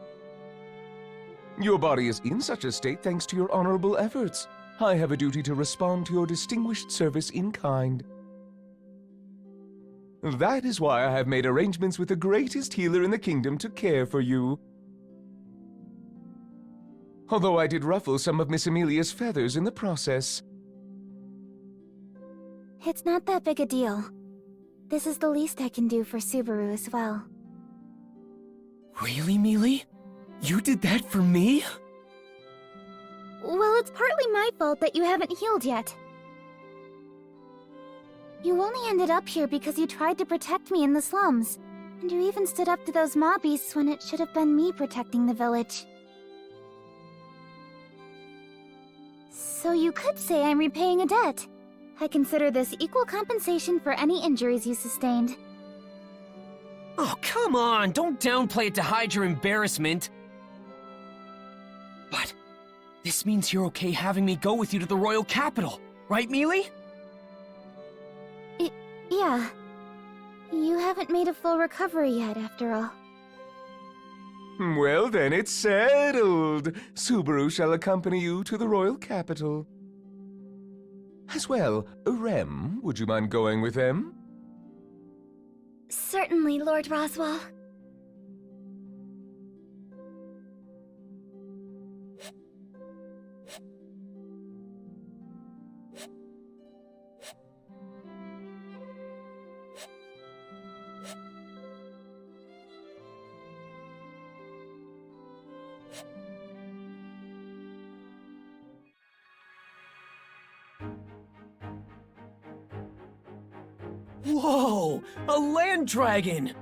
Your body is in such a state thanks to your honorable efforts. I have a duty to respond to your distinguished service in kind. That is why I have made arrangements with the greatest healer in the kingdom to care for you. Although I did ruffle some of Miss Emilia's feathers in the process. It's not that big a deal. This is the least I can do for Subaru as well. Really, Mealy? You did that for me? Well, it's partly my fault that you haven't healed yet. You only ended up here because you tried to protect me in the slums. And you even stood up to those mob beasts when it should have been me protecting the village. So you could say I'm repaying a debt. I consider this equal compensation for any injuries you sustained. Oh, come on! Don't downplay it to hide your embarrassment! But this means you're okay having me go with you to the royal capital, right, Mealy? Yeah. You haven't made a full recovery yet, after all. Well then, it's settled. Subaru shall accompany you to the royal capital. As well, Rem, would you mind going with them? Certainly, Lord Roswell. Whoa! A land dragon!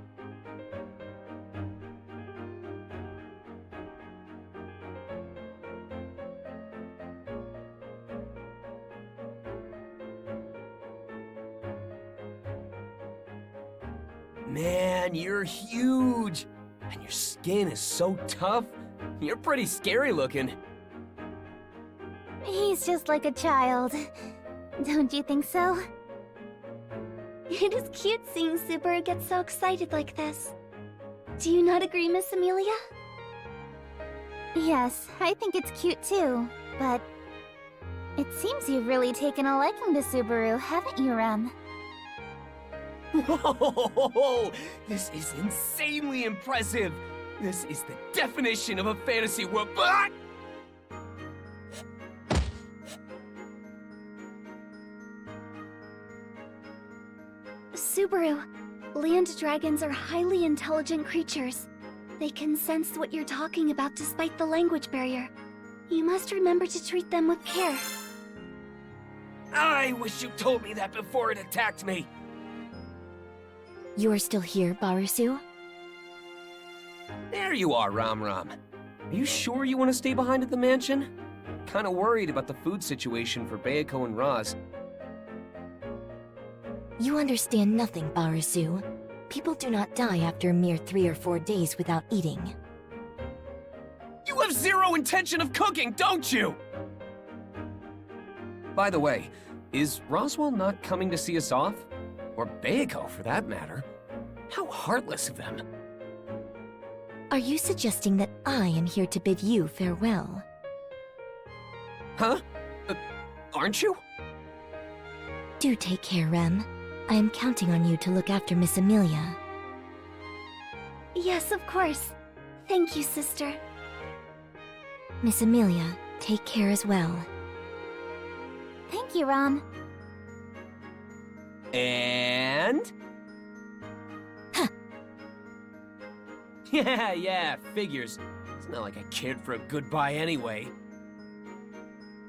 Man, you're huge! And your skin is so tough. You're pretty scary looking. He's just like a child. Don't you think so? It is cute seeing Subaru get so excited like this. Do you not agree, Miss Emilia? Yes, I think it's cute too, but... It seems you've really taken a liking to Subaru, haven't you, Rem? Whoa! This is insanely impressive! This is the definition of a fantasy world. Ah! Subaru, land dragons are highly intelligent creatures. They can sense what you're talking about despite the language barrier. You must remember to treat them with care. I wish you told me that before it attacked me! You're still here, Barusu? There you are, Ram Ram. Are you sure you want to stay behind at the mansion? Kinda worried about the food situation for Bayako and Roz. You understand nothing, Barusu. People do not die after a mere 3 or 4 days without eating. You have zero intention of cooking, don't you? By the way, is Roswell not coming to see us off? Or Bayako, for that matter. How heartless of them. Are you suggesting that I am here to bid you farewell? Huh? Aren't you? Do take care, Rem. I am counting on you to look after Miss Emilia. Yes, of course. Thank you, sister. Miss Emilia, take care as well. Thank you, Rom. And... Yeah, figures. It's not like a kid for a goodbye anyway.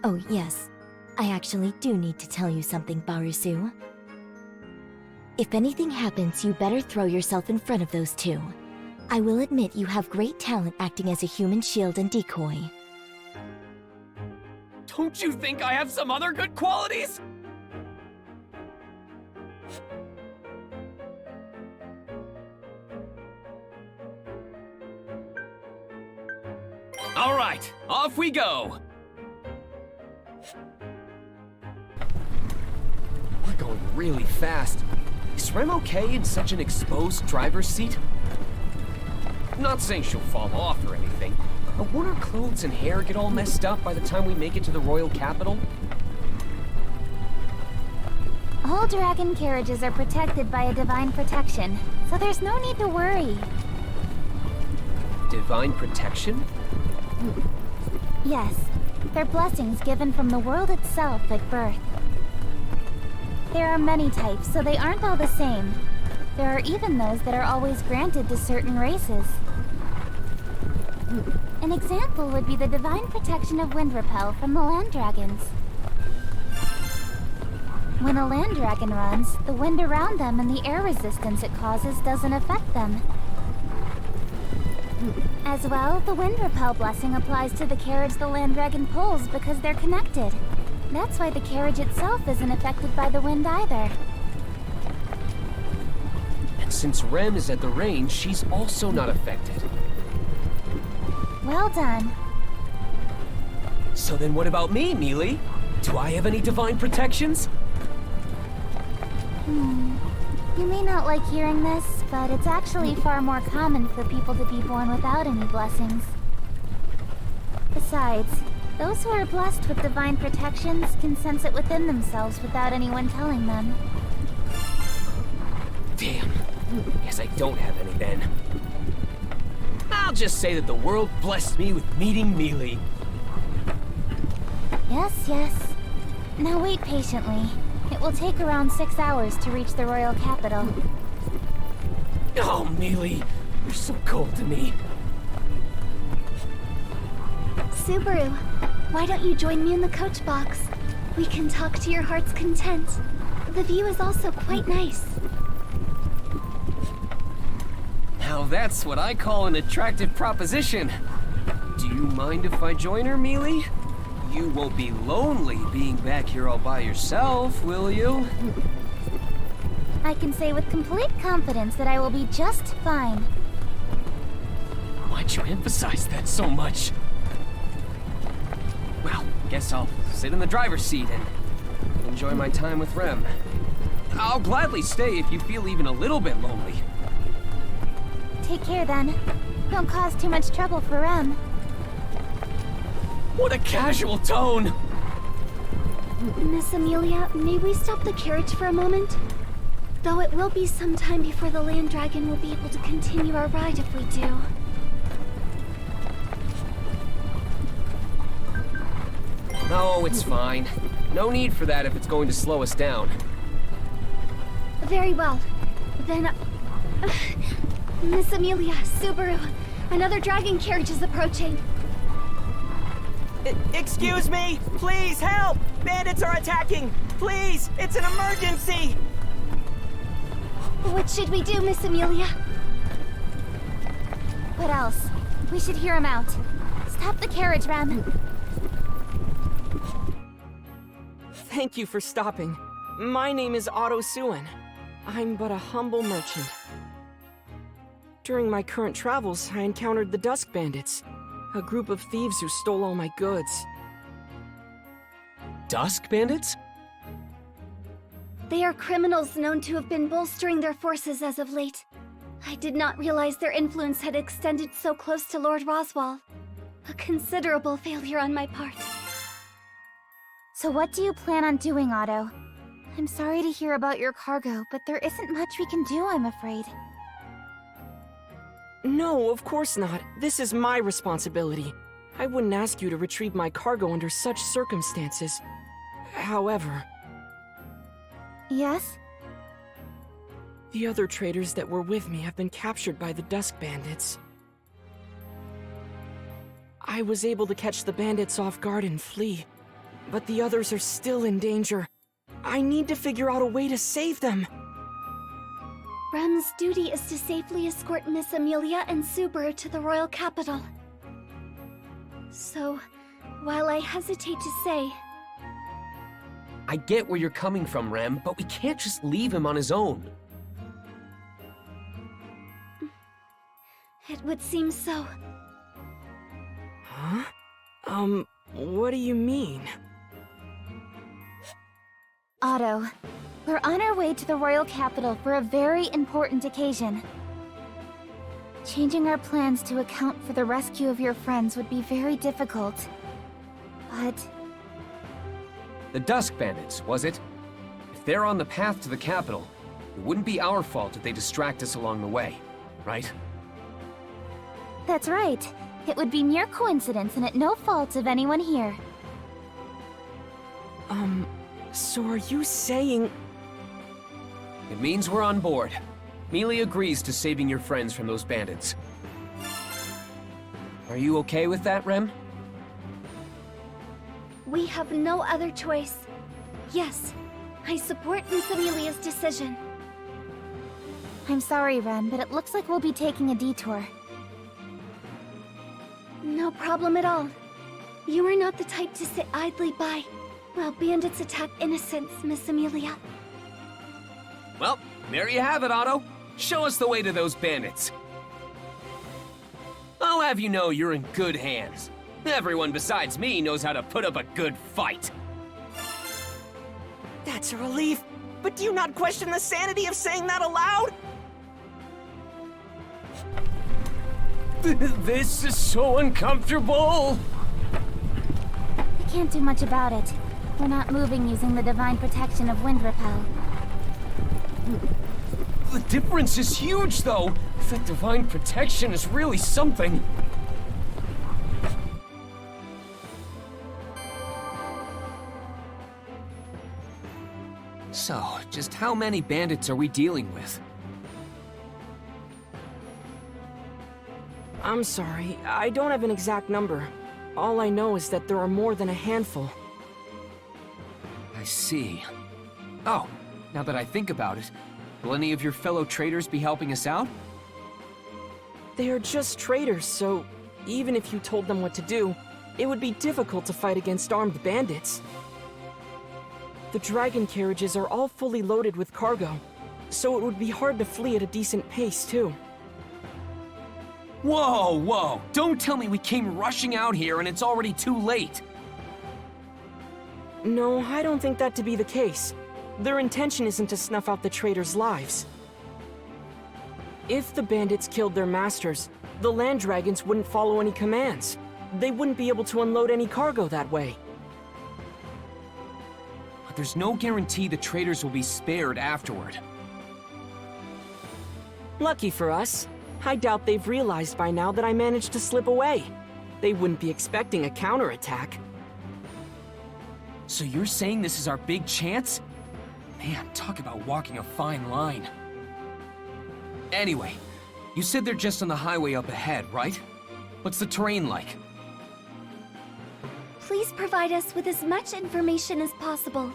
Oh, yes. I actually do need to tell you something, Barusu. If anything happens, you better throw yourself in front of those two. I will admit you have great talent acting as a human shield and decoy. Don't you think I have some other good qualities? All right, off we go! We're going really fast. Is Rem okay in such an exposed driver's seat? Not saying she'll fall off or anything, but won't her clothes and hair get all messed up by the time we make it to the royal capital? All dragon carriages are protected by a divine protection, so there's no need to worry. Divine protection? Yes, they're blessings given from the world itself at birth. There are many types, so they aren't all the same. There are even those that are always granted to certain races. An example would be the divine protection of wind repel from the land dragons. When a land dragon runs, the wind around them and the air resistance it causes doesn't affect them. As well, the wind repel blessing applies to the carriage the land dragon pulls because they're connected. That's why the carriage itself isn't affected by the wind either. And since Rem is at the range, she's also not affected. Well done. So then what about me, Mealy? Do I have any divine protections? You may not like hearing this, but it's actually far more common for people to be born without any blessings. Besides, those who are blessed with divine protections can sense it within themselves without anyone telling them. Damn. Guess I don't have any then. I'll just say that the world blessed me with meeting Mealy. Yes. Now wait patiently. It will take around 6 hours to reach the royal capital. Oh, Mealy, you're so cold to me. Subaru, why don't you join me in the coach box? We can talk to your heart's content. The view is also quite nice. Now that's what I call an attractive proposition. Do you mind if I join her, Mealy? You won't be lonely being back here all by yourself, will you? I can say with complete confidence that I will be just fine. Why'd you emphasize that so much? Well, guess I'll sit in the driver's seat and enjoy my time with Rem. I'll gladly stay if you feel even a little bit lonely. Take care then. Don't cause too much trouble for Rem. What a casual tone! Miss Emilia, may we stop the carriage for a moment? Though it will be some time before the land dragon will be able to continue our ride if we do. No, it's fine. No need for that if it's going to slow us down. Very well. Then... Miss Emilia, Subaru, another dragon carriage is approaching. Excuse me! Please, help! Bandits are attacking! Please, it's an emergency! What should we do, Miss Emilia? What else? We should hear him out. Stop the carriage, Rem. Thank you for stopping. My name is Otto Suin. I'm but a humble merchant. During my current travels, I encountered the Dusk Bandits, a group of thieves who stole all my goods. Dusk bandits? They are criminals known to have been bolstering their forces as of late. I did not realize their influence had extended so close to Lord Roswell. A considerable failure on my part. So what do you plan on doing, Otto? I'm sorry to hear about your cargo, but there isn't much we can do, I'm afraid. No, of course not. This is my responsibility. I wouldn't ask you to retrieve my cargo under such circumstances. However, Yes? the other traders that were with me have been captured by the Dusk Bandits. I was able to catch the bandits off guard and flee, but the others are still in danger. I need to figure out a way to save them. Rem's duty is to safely escort Miss Emilia and Subaru to the royal capital. So, while I hesitate to say, I get where you're coming from, Rem, but we can't just leave him on his own. it would seem so. Huh? What do you mean? Otto, we're on our way to the royal capital for a very important occasion. Changing our plans to account for the rescue of your friends would be very difficult. But The Dusk Bandits, was it? If they're on the path to the capital, it wouldn't be our fault if they distract us along the way, right? that's right. It would be mere coincidence and at no fault of anyone here. So are you saying... It means we're on board. Emilia agrees to saving your friends from those bandits. Are you okay with that, Rem? We have no other choice. Yes, I support Miss Emilia's decision. I'm sorry, Rem, but it looks like we'll be taking a detour. No problem at all. You are not the type to sit idly by while bandits attack innocents, Miss Emilia. Well, there you have it, Otto. Show us the way to those bandits. I'll have you know you're in good hands. Everyone besides me knows how to put up a good fight. That's a relief. But do you not question the sanity of saying that aloud? This is so uncomfortable. We can't do much about it. We're not moving using the divine protection of wind repel. The difference is huge, though. That divine protection is really something. So, just how many bandits are we dealing with? I'm sorry, I don't have an exact number. All I know is that there are more than a handful. I see. Oh, now that I think about it, will any of your fellow traders be helping us out? They are just traders, so even if you told them what to do, it would be difficult to fight against armed bandits. The dragon carriages are all fully loaded with cargo, so it would be hard to flee at a decent pace, too. Whoa, whoa! Don't tell me we came rushing out here and it's already too late! No, I don't think that to be the case. Their intention isn't to snuff out the traders' lives. If the bandits killed their masters, the land dragons wouldn't follow any commands. They wouldn't be able to unload any cargo that way. But there's no guarantee the traders will be spared afterward. Lucky for us, I doubt they've realized by now that I managed to slip away. They wouldn't be expecting a counterattack. So you're saying this is our big chance? Man, talk about walking a fine line. Anyway, you said they're just on the highway up ahead, right? What's the terrain like? Please provide us with as much information as possible.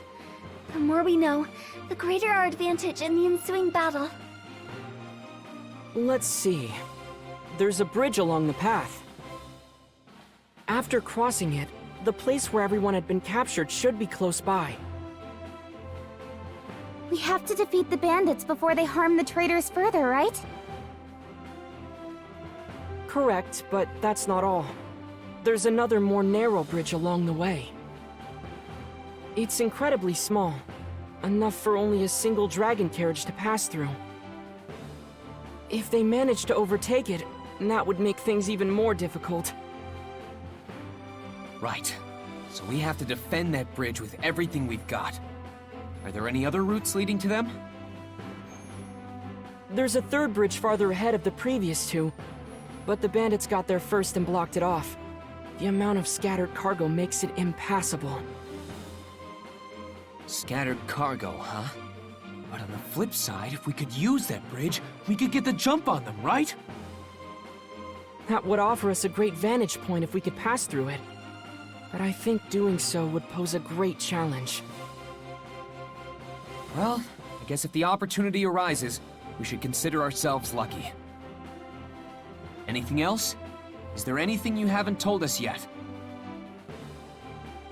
The more we know, the greater our advantage in the ensuing battle. Let's see. There's a bridge along the path. After crossing it, the place where everyone had been captured should be close by. We have to defeat the bandits before they harm the traders further, right? Correct, but that's not all. There's another more narrow bridge along the way. It's incredibly small, enough for only a single dragon carriage to pass through. If they manage to overtake it, that would make things even more difficult. Right. So we have to defend that bridge with everything we've got. Are there any other routes leading to them? There's a third bridge farther ahead of the previous two, but the bandits got there first and blocked it off. The amount of scattered cargo makes it impassable. Scattered cargo, huh? But on the flip side, if we could use that bridge, we could get the jump on them, right? That would offer us a great vantage point if we could pass through it. But I think doing so would pose a great challenge. Well, I guess if the opportunity arises, we should consider ourselves lucky. Anything else? Is there anything you haven't told us yet?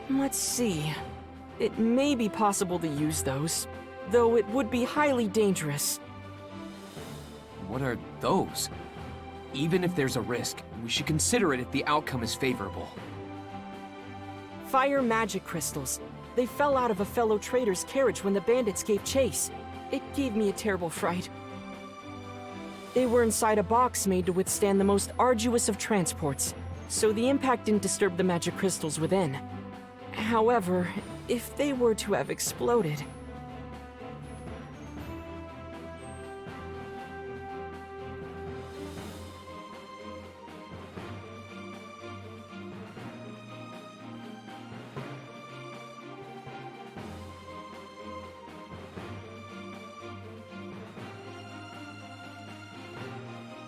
Let's see. It may be possible to use those, though it would be highly dangerous. What are those? Even if there's a risk, we should consider it if the outcome is favorable. Fire magic crystals. They fell out of a fellow trader's carriage when the bandits gave chase. It gave me a terrible fright. They were inside a box made to withstand the most arduous of transports, so the impact didn't disturb the magic crystals within. However, if they were to have exploded...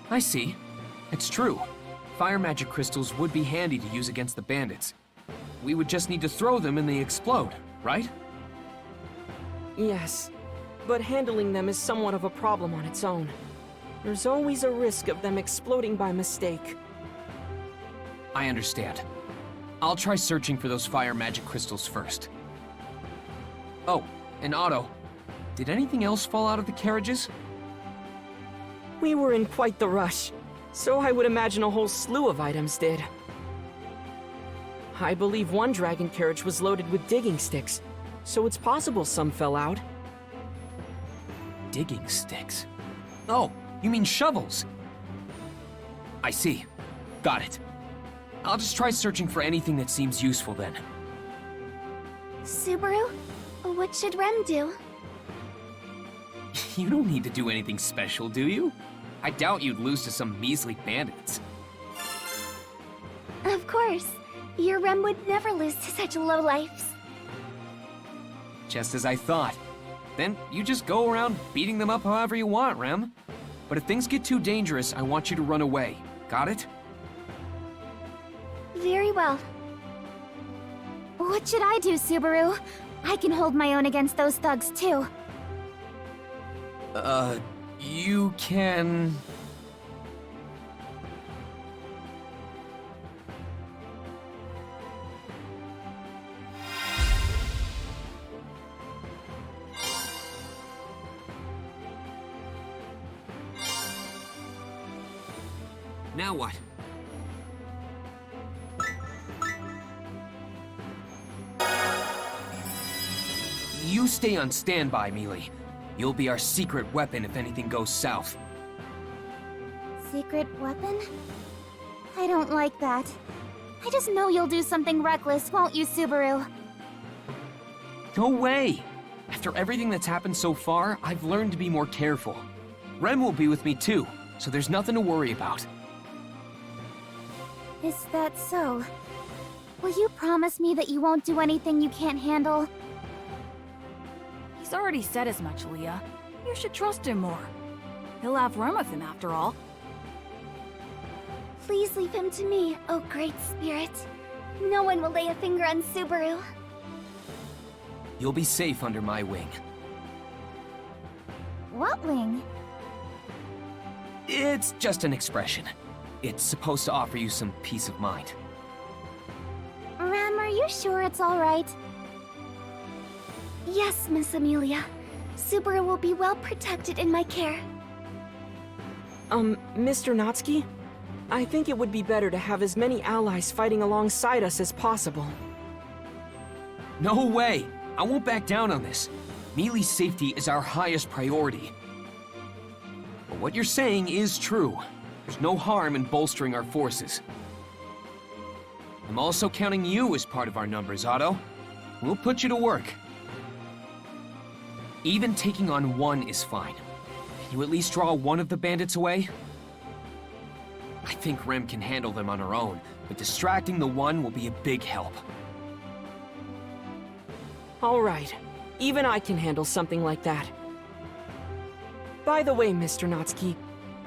I see. It's true. Fire magic crystals would be handy to use against the bandits. We would just need to throw them and they explode, right? Yes, but handling them is somewhat of a problem on its own. There's always a risk of them exploding by mistake. I understand. I'll try searching for those fire magic crystals first. Oh, and Otto, did anything else fall out of the carriages? We were in quite the rush, so I would imagine a whole slew of items did. I believe one dragon carriage was loaded with digging sticks, so it's possible some fell out. Digging sticks? Oh, you mean shovels? I see. Got it. I'll just try searching for anything that seems useful then. Subaru? What should Rem do? You don't need to do anything special, do you? I doubt you'd lose to some measly bandits. Of course. Your Rem would never lose to such lowlifes. Just as I thought. Then you just go around beating them up however you want, Rem. But if things get too dangerous, I want you to run away. Got it? Very well. What should I do, Subaru? I can hold my own against those thugs, too. You can... Now what? You stay on standby, Emilia. You'll be our secret weapon if anything goes south. Secret weapon? I don't like that. I just know you'll do something reckless, won't you, Subaru? No way! After everything that's happened so far, I've learned to be more careful. Rem will be with me too, so there's nothing to worry about. Is that so? Will you promise me that you won't do anything you can't handle? He's already said as much, Leah. You should trust him more. He'll have room with him after all. Please leave him to me, oh great spirit. No one will lay a finger on Subaru. You'll be safe under my wing. What wing? It's just an expression. It's supposed to offer you some peace of mind. Rem, are you sure it's alright? Yes, Miss Emilia. Subaru will be well protected in my care. Mr. Natsuki? I think it would be better to have as many allies fighting alongside us as possible. No way! I won't back down on this. Emilia's safety is our highest priority. But what you're saying is true. There's no harm in bolstering our forces. I'm also counting you as part of our numbers, Otto. We'll put you to work. Even taking on one is fine. Can you at least draw one of the bandits away? I think Rem can handle them on her own, but distracting the one will be a big help. All right. Even I can handle something like that. By the way, Mr. Natsuki,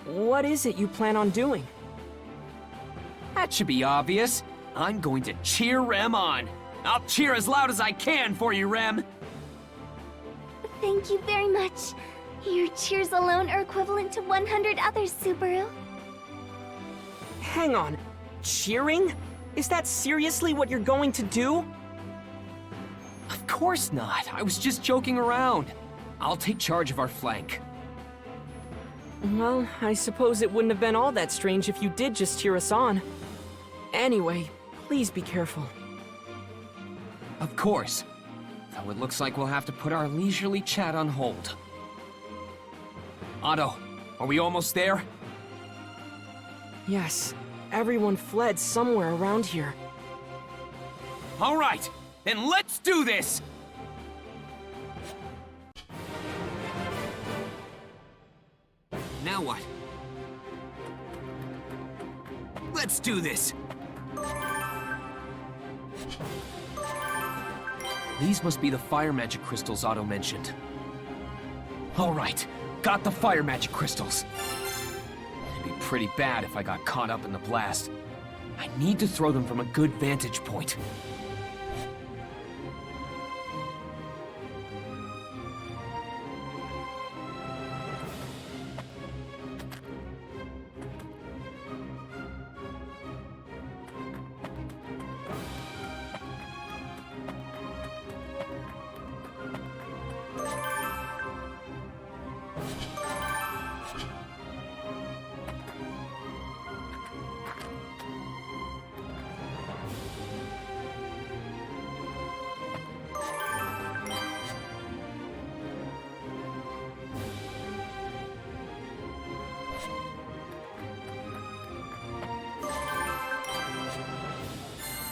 what is it you plan on doing? That should be obvious. I'm going to cheer Rem on. I'll cheer as loud as I can for you, Rem. Thank you very much. Your cheers alone are equivalent to 100 others, Subaru. Hang on. Cheering? Is that seriously what you're going to do? Of course not. I was just joking around. I'll take charge of our flank. Well, I suppose it wouldn't have been all that strange if you did just cheer us on. Anyway, please be careful. Of course. Though it looks like we'll have to put our leisurely chat on hold. Otto, are we almost there? Yes, everyone fled somewhere around here. All right, then let's do this! Now what? Let's do this! These must be the fire magic crystals Otto mentioned. All right, got the fire magic crystals. It'd be pretty bad if I got caught up in the blast. I need to throw them from a good vantage point.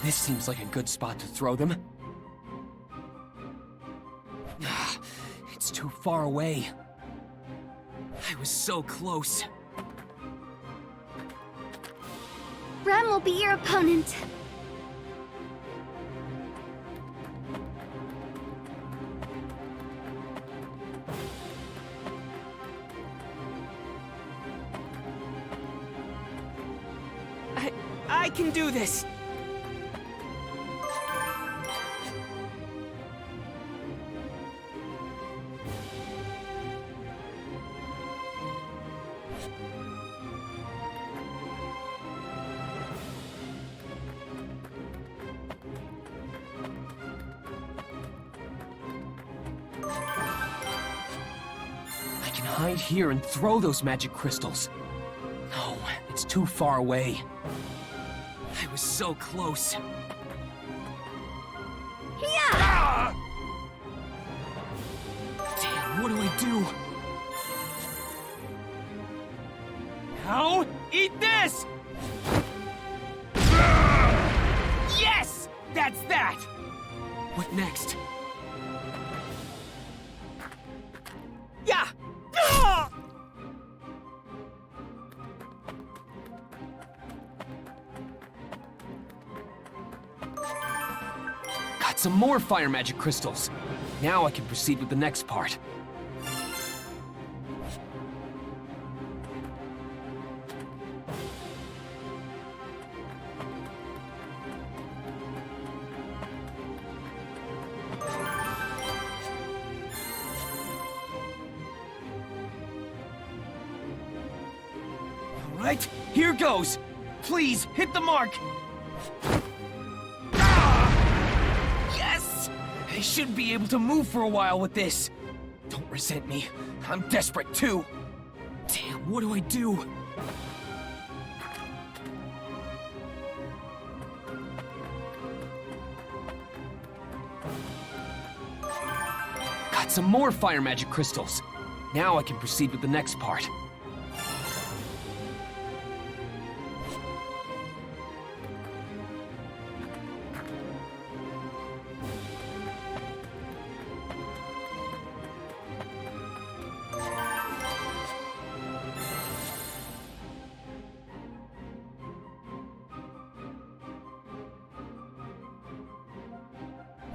This seems like a good spot to throw them. It's too far away. I was so close. Rem will be your opponent. I can do this! I can hide here and throw those magic crystals. No, it's too far away. I was so close. Ah! Damn, what do I do? Now, eat this! Yes! That's that! What next? Yeah! Ah! Got some more fire magic crystals. Now I can proceed with the next part. All right, here goes. Please hit the mark. Yes! I should be able to move for a while with this. Don't resent me. I'm desperate too. Damn, what do I do? Got some more fire magic crystals. Now I can proceed with the next part.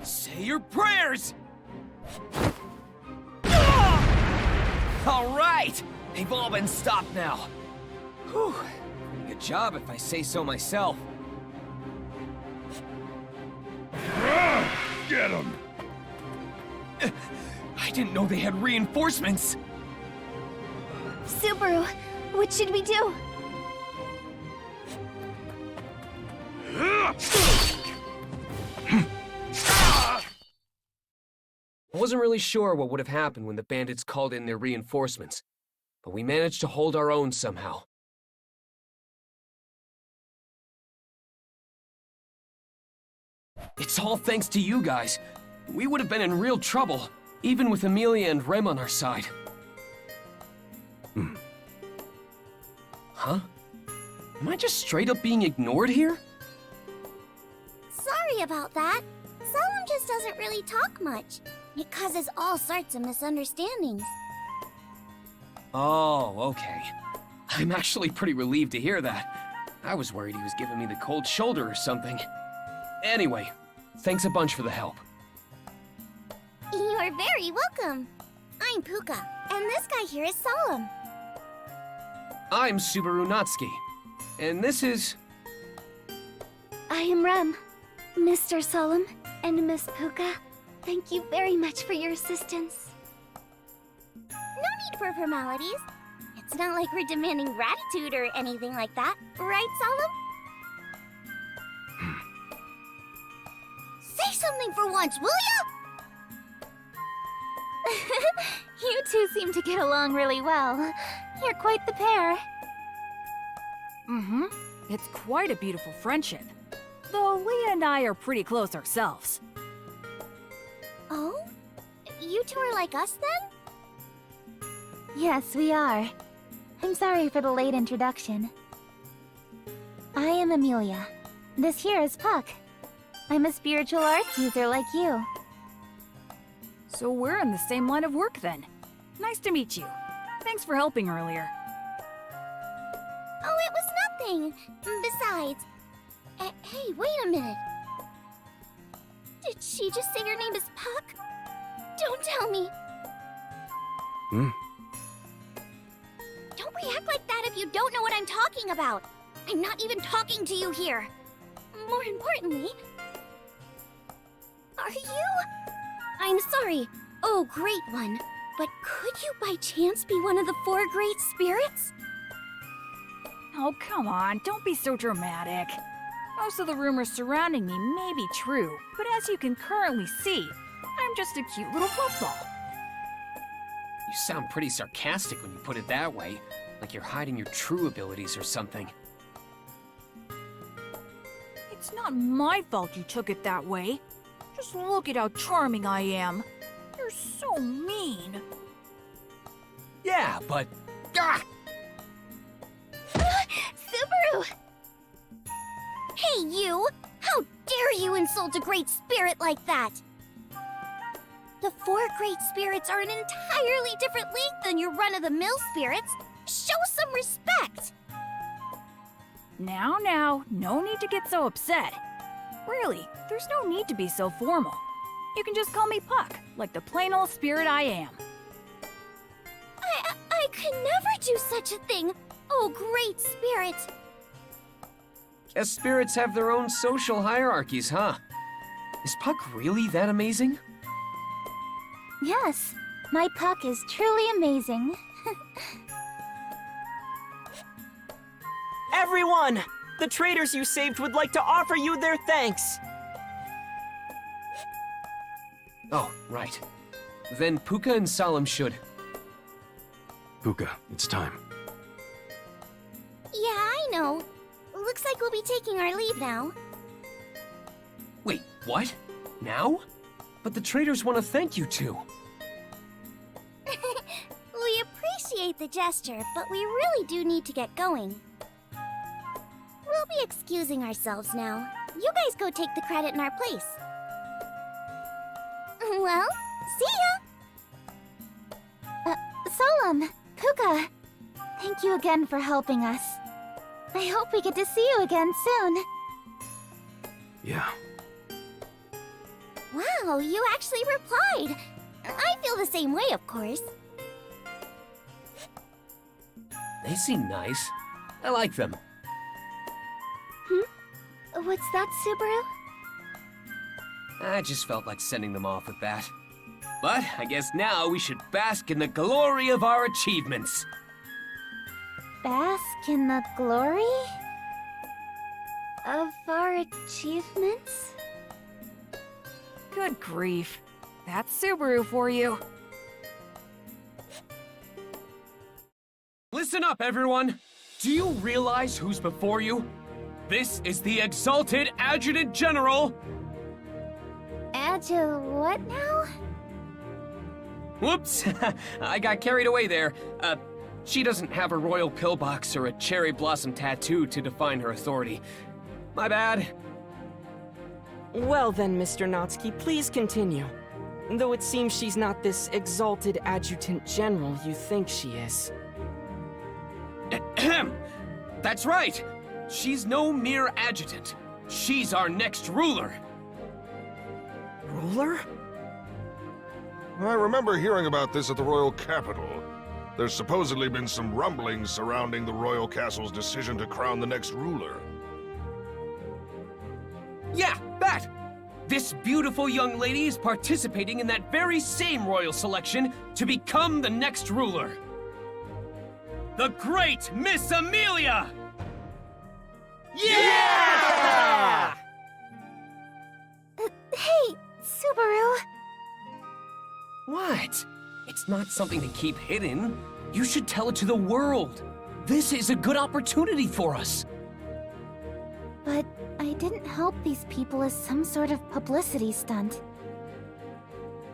Say your prayers! All right! They've all been stopped now. Whew. Pretty good job if I say so myself. Get him! I didn't know they had reinforcements. Subaru, what should we do? I wasn't really sure what would have happened when the bandits called in their reinforcements, but we managed to hold our own somehow. It's all thanks to you guys. We would have been in real trouble, even with Emilia and Rem on our side. Huh? Am I just straight up being ignored here? Sorry about that. Solemn just doesn't really talk much. It causes all sorts of misunderstandings. Oh, okay. I'm actually pretty relieved to hear that. I was worried he was giving me the cold shoulder or something. Anyway, thanks a bunch for the help. You're very welcome. I'm Puka, and this guy here is Solemn. I'm Subaru Natsuki, and this is... I am Rem. Mr. Solemn and Miss Puka, thank you very much for your assistance. No need for formalities. It's not like we're demanding gratitude or anything like that, right, Solemn? Say something for once, will ya? You two seem to get along really well. You're quite the pair. Mm-hmm. It's quite a beautiful friendship. Though Leah and I are pretty close ourselves. Oh? You two are like us, then? Yes, we are. I'm sorry for the late introduction. I am Emilia. This here is Puck. I'm a spiritual arts user like you. So we're in the same line of work then. Nice to meet you. Thanks for helping earlier. Oh, it was nothing. Besides... hey, wait a minute. Did she just say your name is Puck? Don't tell me. Don't react like that if you don't know what I'm talking about. I'm not even talking to you here. More importantly... Are you... I'm sorry. Oh, great one. But could you by chance be one of the 4 great spirits? Oh, come on, don't be so dramatic. Most of the rumors surrounding me may be true, but as you can currently see, I'm just a cute little puffball. You sound pretty sarcastic when you put it that way, like you're hiding your true abilities or something. It's not my fault you took it that way. Just look at how charming I am. You're so mean. Yeah, but... Ah! Subaru! Hey, you! How dare you insult a great spirit like that? The 4 great spirits are an entirely different league than your run-of-the-mill spirits. Show some respect! Now, no need to get so upset. Really, there's no need to be so formal. You can just call me Puck, like the plain old spirit I am. I could never do such a thing! Oh, great spirit! Guess spirits have their own social hierarchies, huh? Is Puck really that amazing? Yes, my Puck is truly amazing. Everyone! The traders you saved would like to offer you their thanks! Oh, right. Then Puka and Solemn should... Puka, it's time. Yeah, I know. Looks like we'll be taking our leave now. Wait, what? Now? But the traders want to thank you two. We appreciate the gesture, but we really do need to get going. We'll be excusing ourselves now. You guys go take the credit in our place. Well, see ya! Solemn, Puka, thank you again for helping us. I hope we get to see you again soon. Yeah. Wow, you actually replied. I feel the same way, of course. They seem nice. I like them. What's that, Subaru? I just felt like sending them off with that. But I guess now we should bask in the glory of our achievements. Bask in the glory? Of our achievements? Good grief. That's Subaru for you. Listen up, everyone! Do you realize who's before you? This is the Exalted Adjutant General! What now? Whoops! I got carried away there. She doesn't have a royal pillbox or a cherry blossom tattoo to define her authority. My bad. Well then, Mr. Natsuki, please continue. Though it seems she's not this exalted adjutant general you think she is. Ahem! That's right! She's no mere adjutant. She's our next ruler. Ruler? I remember hearing about this at the royal capital. There's supposedly been some rumblings surrounding the royal castle's decision to crown the next ruler. Yeah, that! This beautiful young lady is participating in that very same royal selection to become the next ruler. The great Miss Emilia! Yeah! Hey, Subaru! What? It's not something to keep hidden. You should tell it to the world. This is a good opportunity for us. But I didn't help these people as some sort of publicity stunt.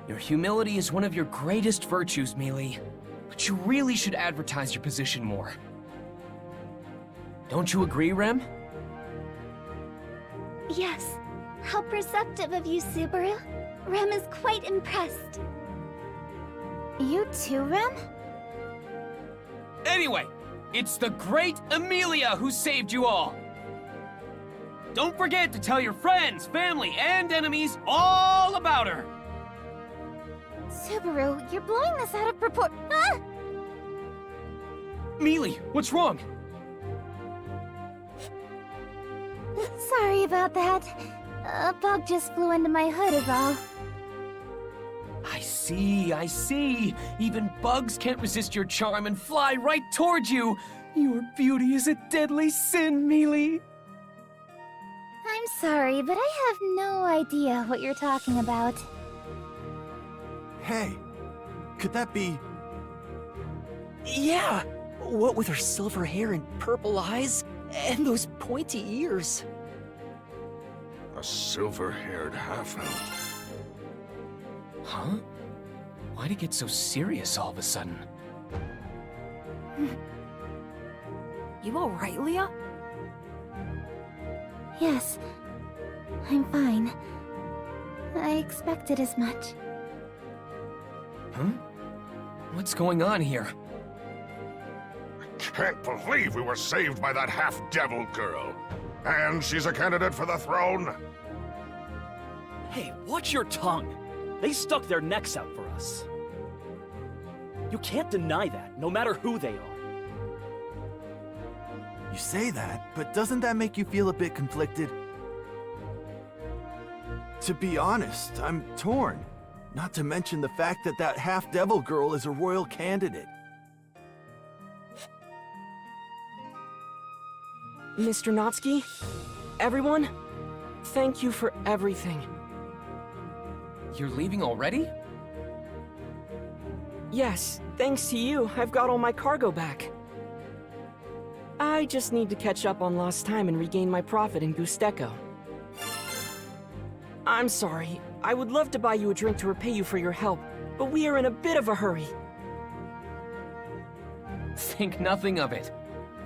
Your humility is one of your greatest virtues, Meili. But you really should advertise your position more. Don't you agree, Rem? Yes. How perceptive of you, Subaru. Rem is quite impressed. You too, Rem? Anyway, it's the great Emilia who saved you all. Don't forget to tell your friends, family, and enemies all about her. Subaru, you're blowing this out of propor- Ah! Meili, what's wrong? Sorry about that. A bug just flew into my hood is all. I see. Even bugs can't resist your charm and fly right towards you. Your beauty is a deadly sin, Meili. I'm sorry, but I have no idea what you're talking about. Hey, could that be... Yeah! What with her silver hair and purple eyes, and those pointy ears. A silver-haired half-elf. Huh? Why'd it get so serious all of a sudden? You alright, Leah? Yes, I'm fine. I expected as much. Huh? What's going on here? Can't believe we were saved by that half-devil girl. And she's a candidate for the throne? Hey, watch your tongue! They stuck their necks out for us. You can't deny that, no matter who they are. You say that, but doesn't that make you feel a bit conflicted? To be honest, I'm torn. Not to mention the fact that that half-devil girl is a royal candidate. Mr. Natsuki, everyone, thank you for everything. You're leaving already? Yes, thanks to you, I've got all my cargo back. I just need to catch up on lost time and regain my profit in Gusteco. I'm sorry, I would love to buy you a drink to repay you for your help, but we are in a bit of a hurry. Think nothing of it.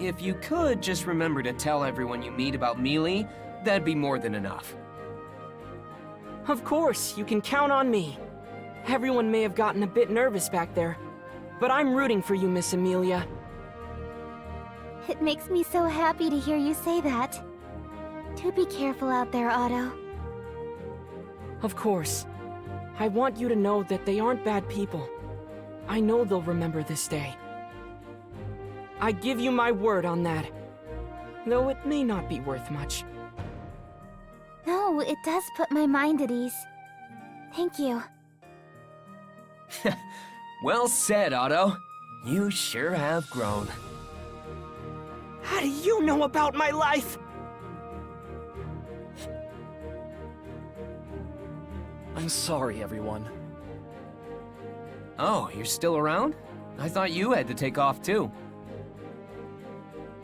If you could just remember to tell everyone you meet about Meili, that'd be more than enough. Of course, you can count on me. Everyone may have gotten a bit nervous back there, but I'm rooting for you, Miss Emilia. It makes me so happy to hear you say that. Do be careful out there, Otto. Of course. I want you to know that they aren't bad people. I know they'll remember this day. I give you my word on that. Though it may not be worth much. No, it does put my mind at ease. Thank you. Well said, Otto. You sure have grown. How do you know about my life? I'm sorry, everyone. Oh, you're still around? I thought you had to take off too.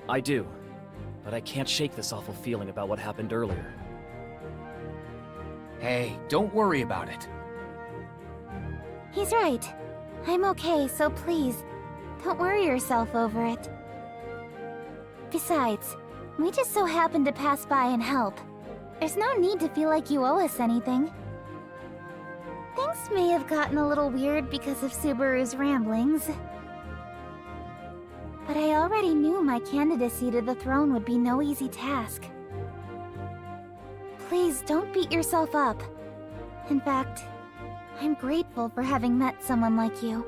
I do, but I can't shake this awful feeling about what happened earlier. Hey, don't worry about it. He's right. I'm okay, so please, don't worry yourself over it. Besides, we just so happened to pass by and help. There's no need to feel like you owe us anything. Things may have gotten a little weird because of Subaru's ramblings. But I already knew my candidacy to the throne would be no easy task. Please don't beat yourself up. In fact, I'm grateful for having met someone like you.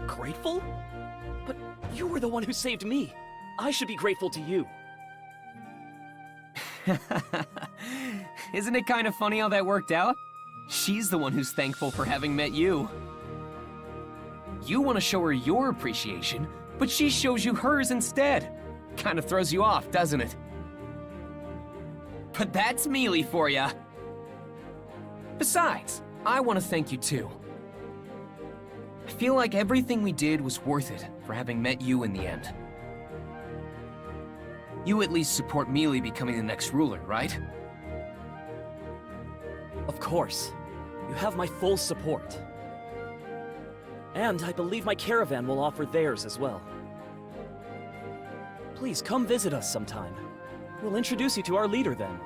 Grateful? But you were the one who saved me. I should be grateful to you. Isn't it kind of funny how that worked out? She's the one who's thankful for having met you. You want to show her your appreciation, but she shows you hers instead. Kind of throws you off, doesn't it? But that's Mealy for ya. Besides, I want to thank you too. I feel like everything we did was worth it for having met you in the end. You at least support Mealy becoming the next ruler, right? Of course. You have my full support. And I believe my caravan will offer theirs as well. Please come visit us sometime. We'll introduce you to our leader then.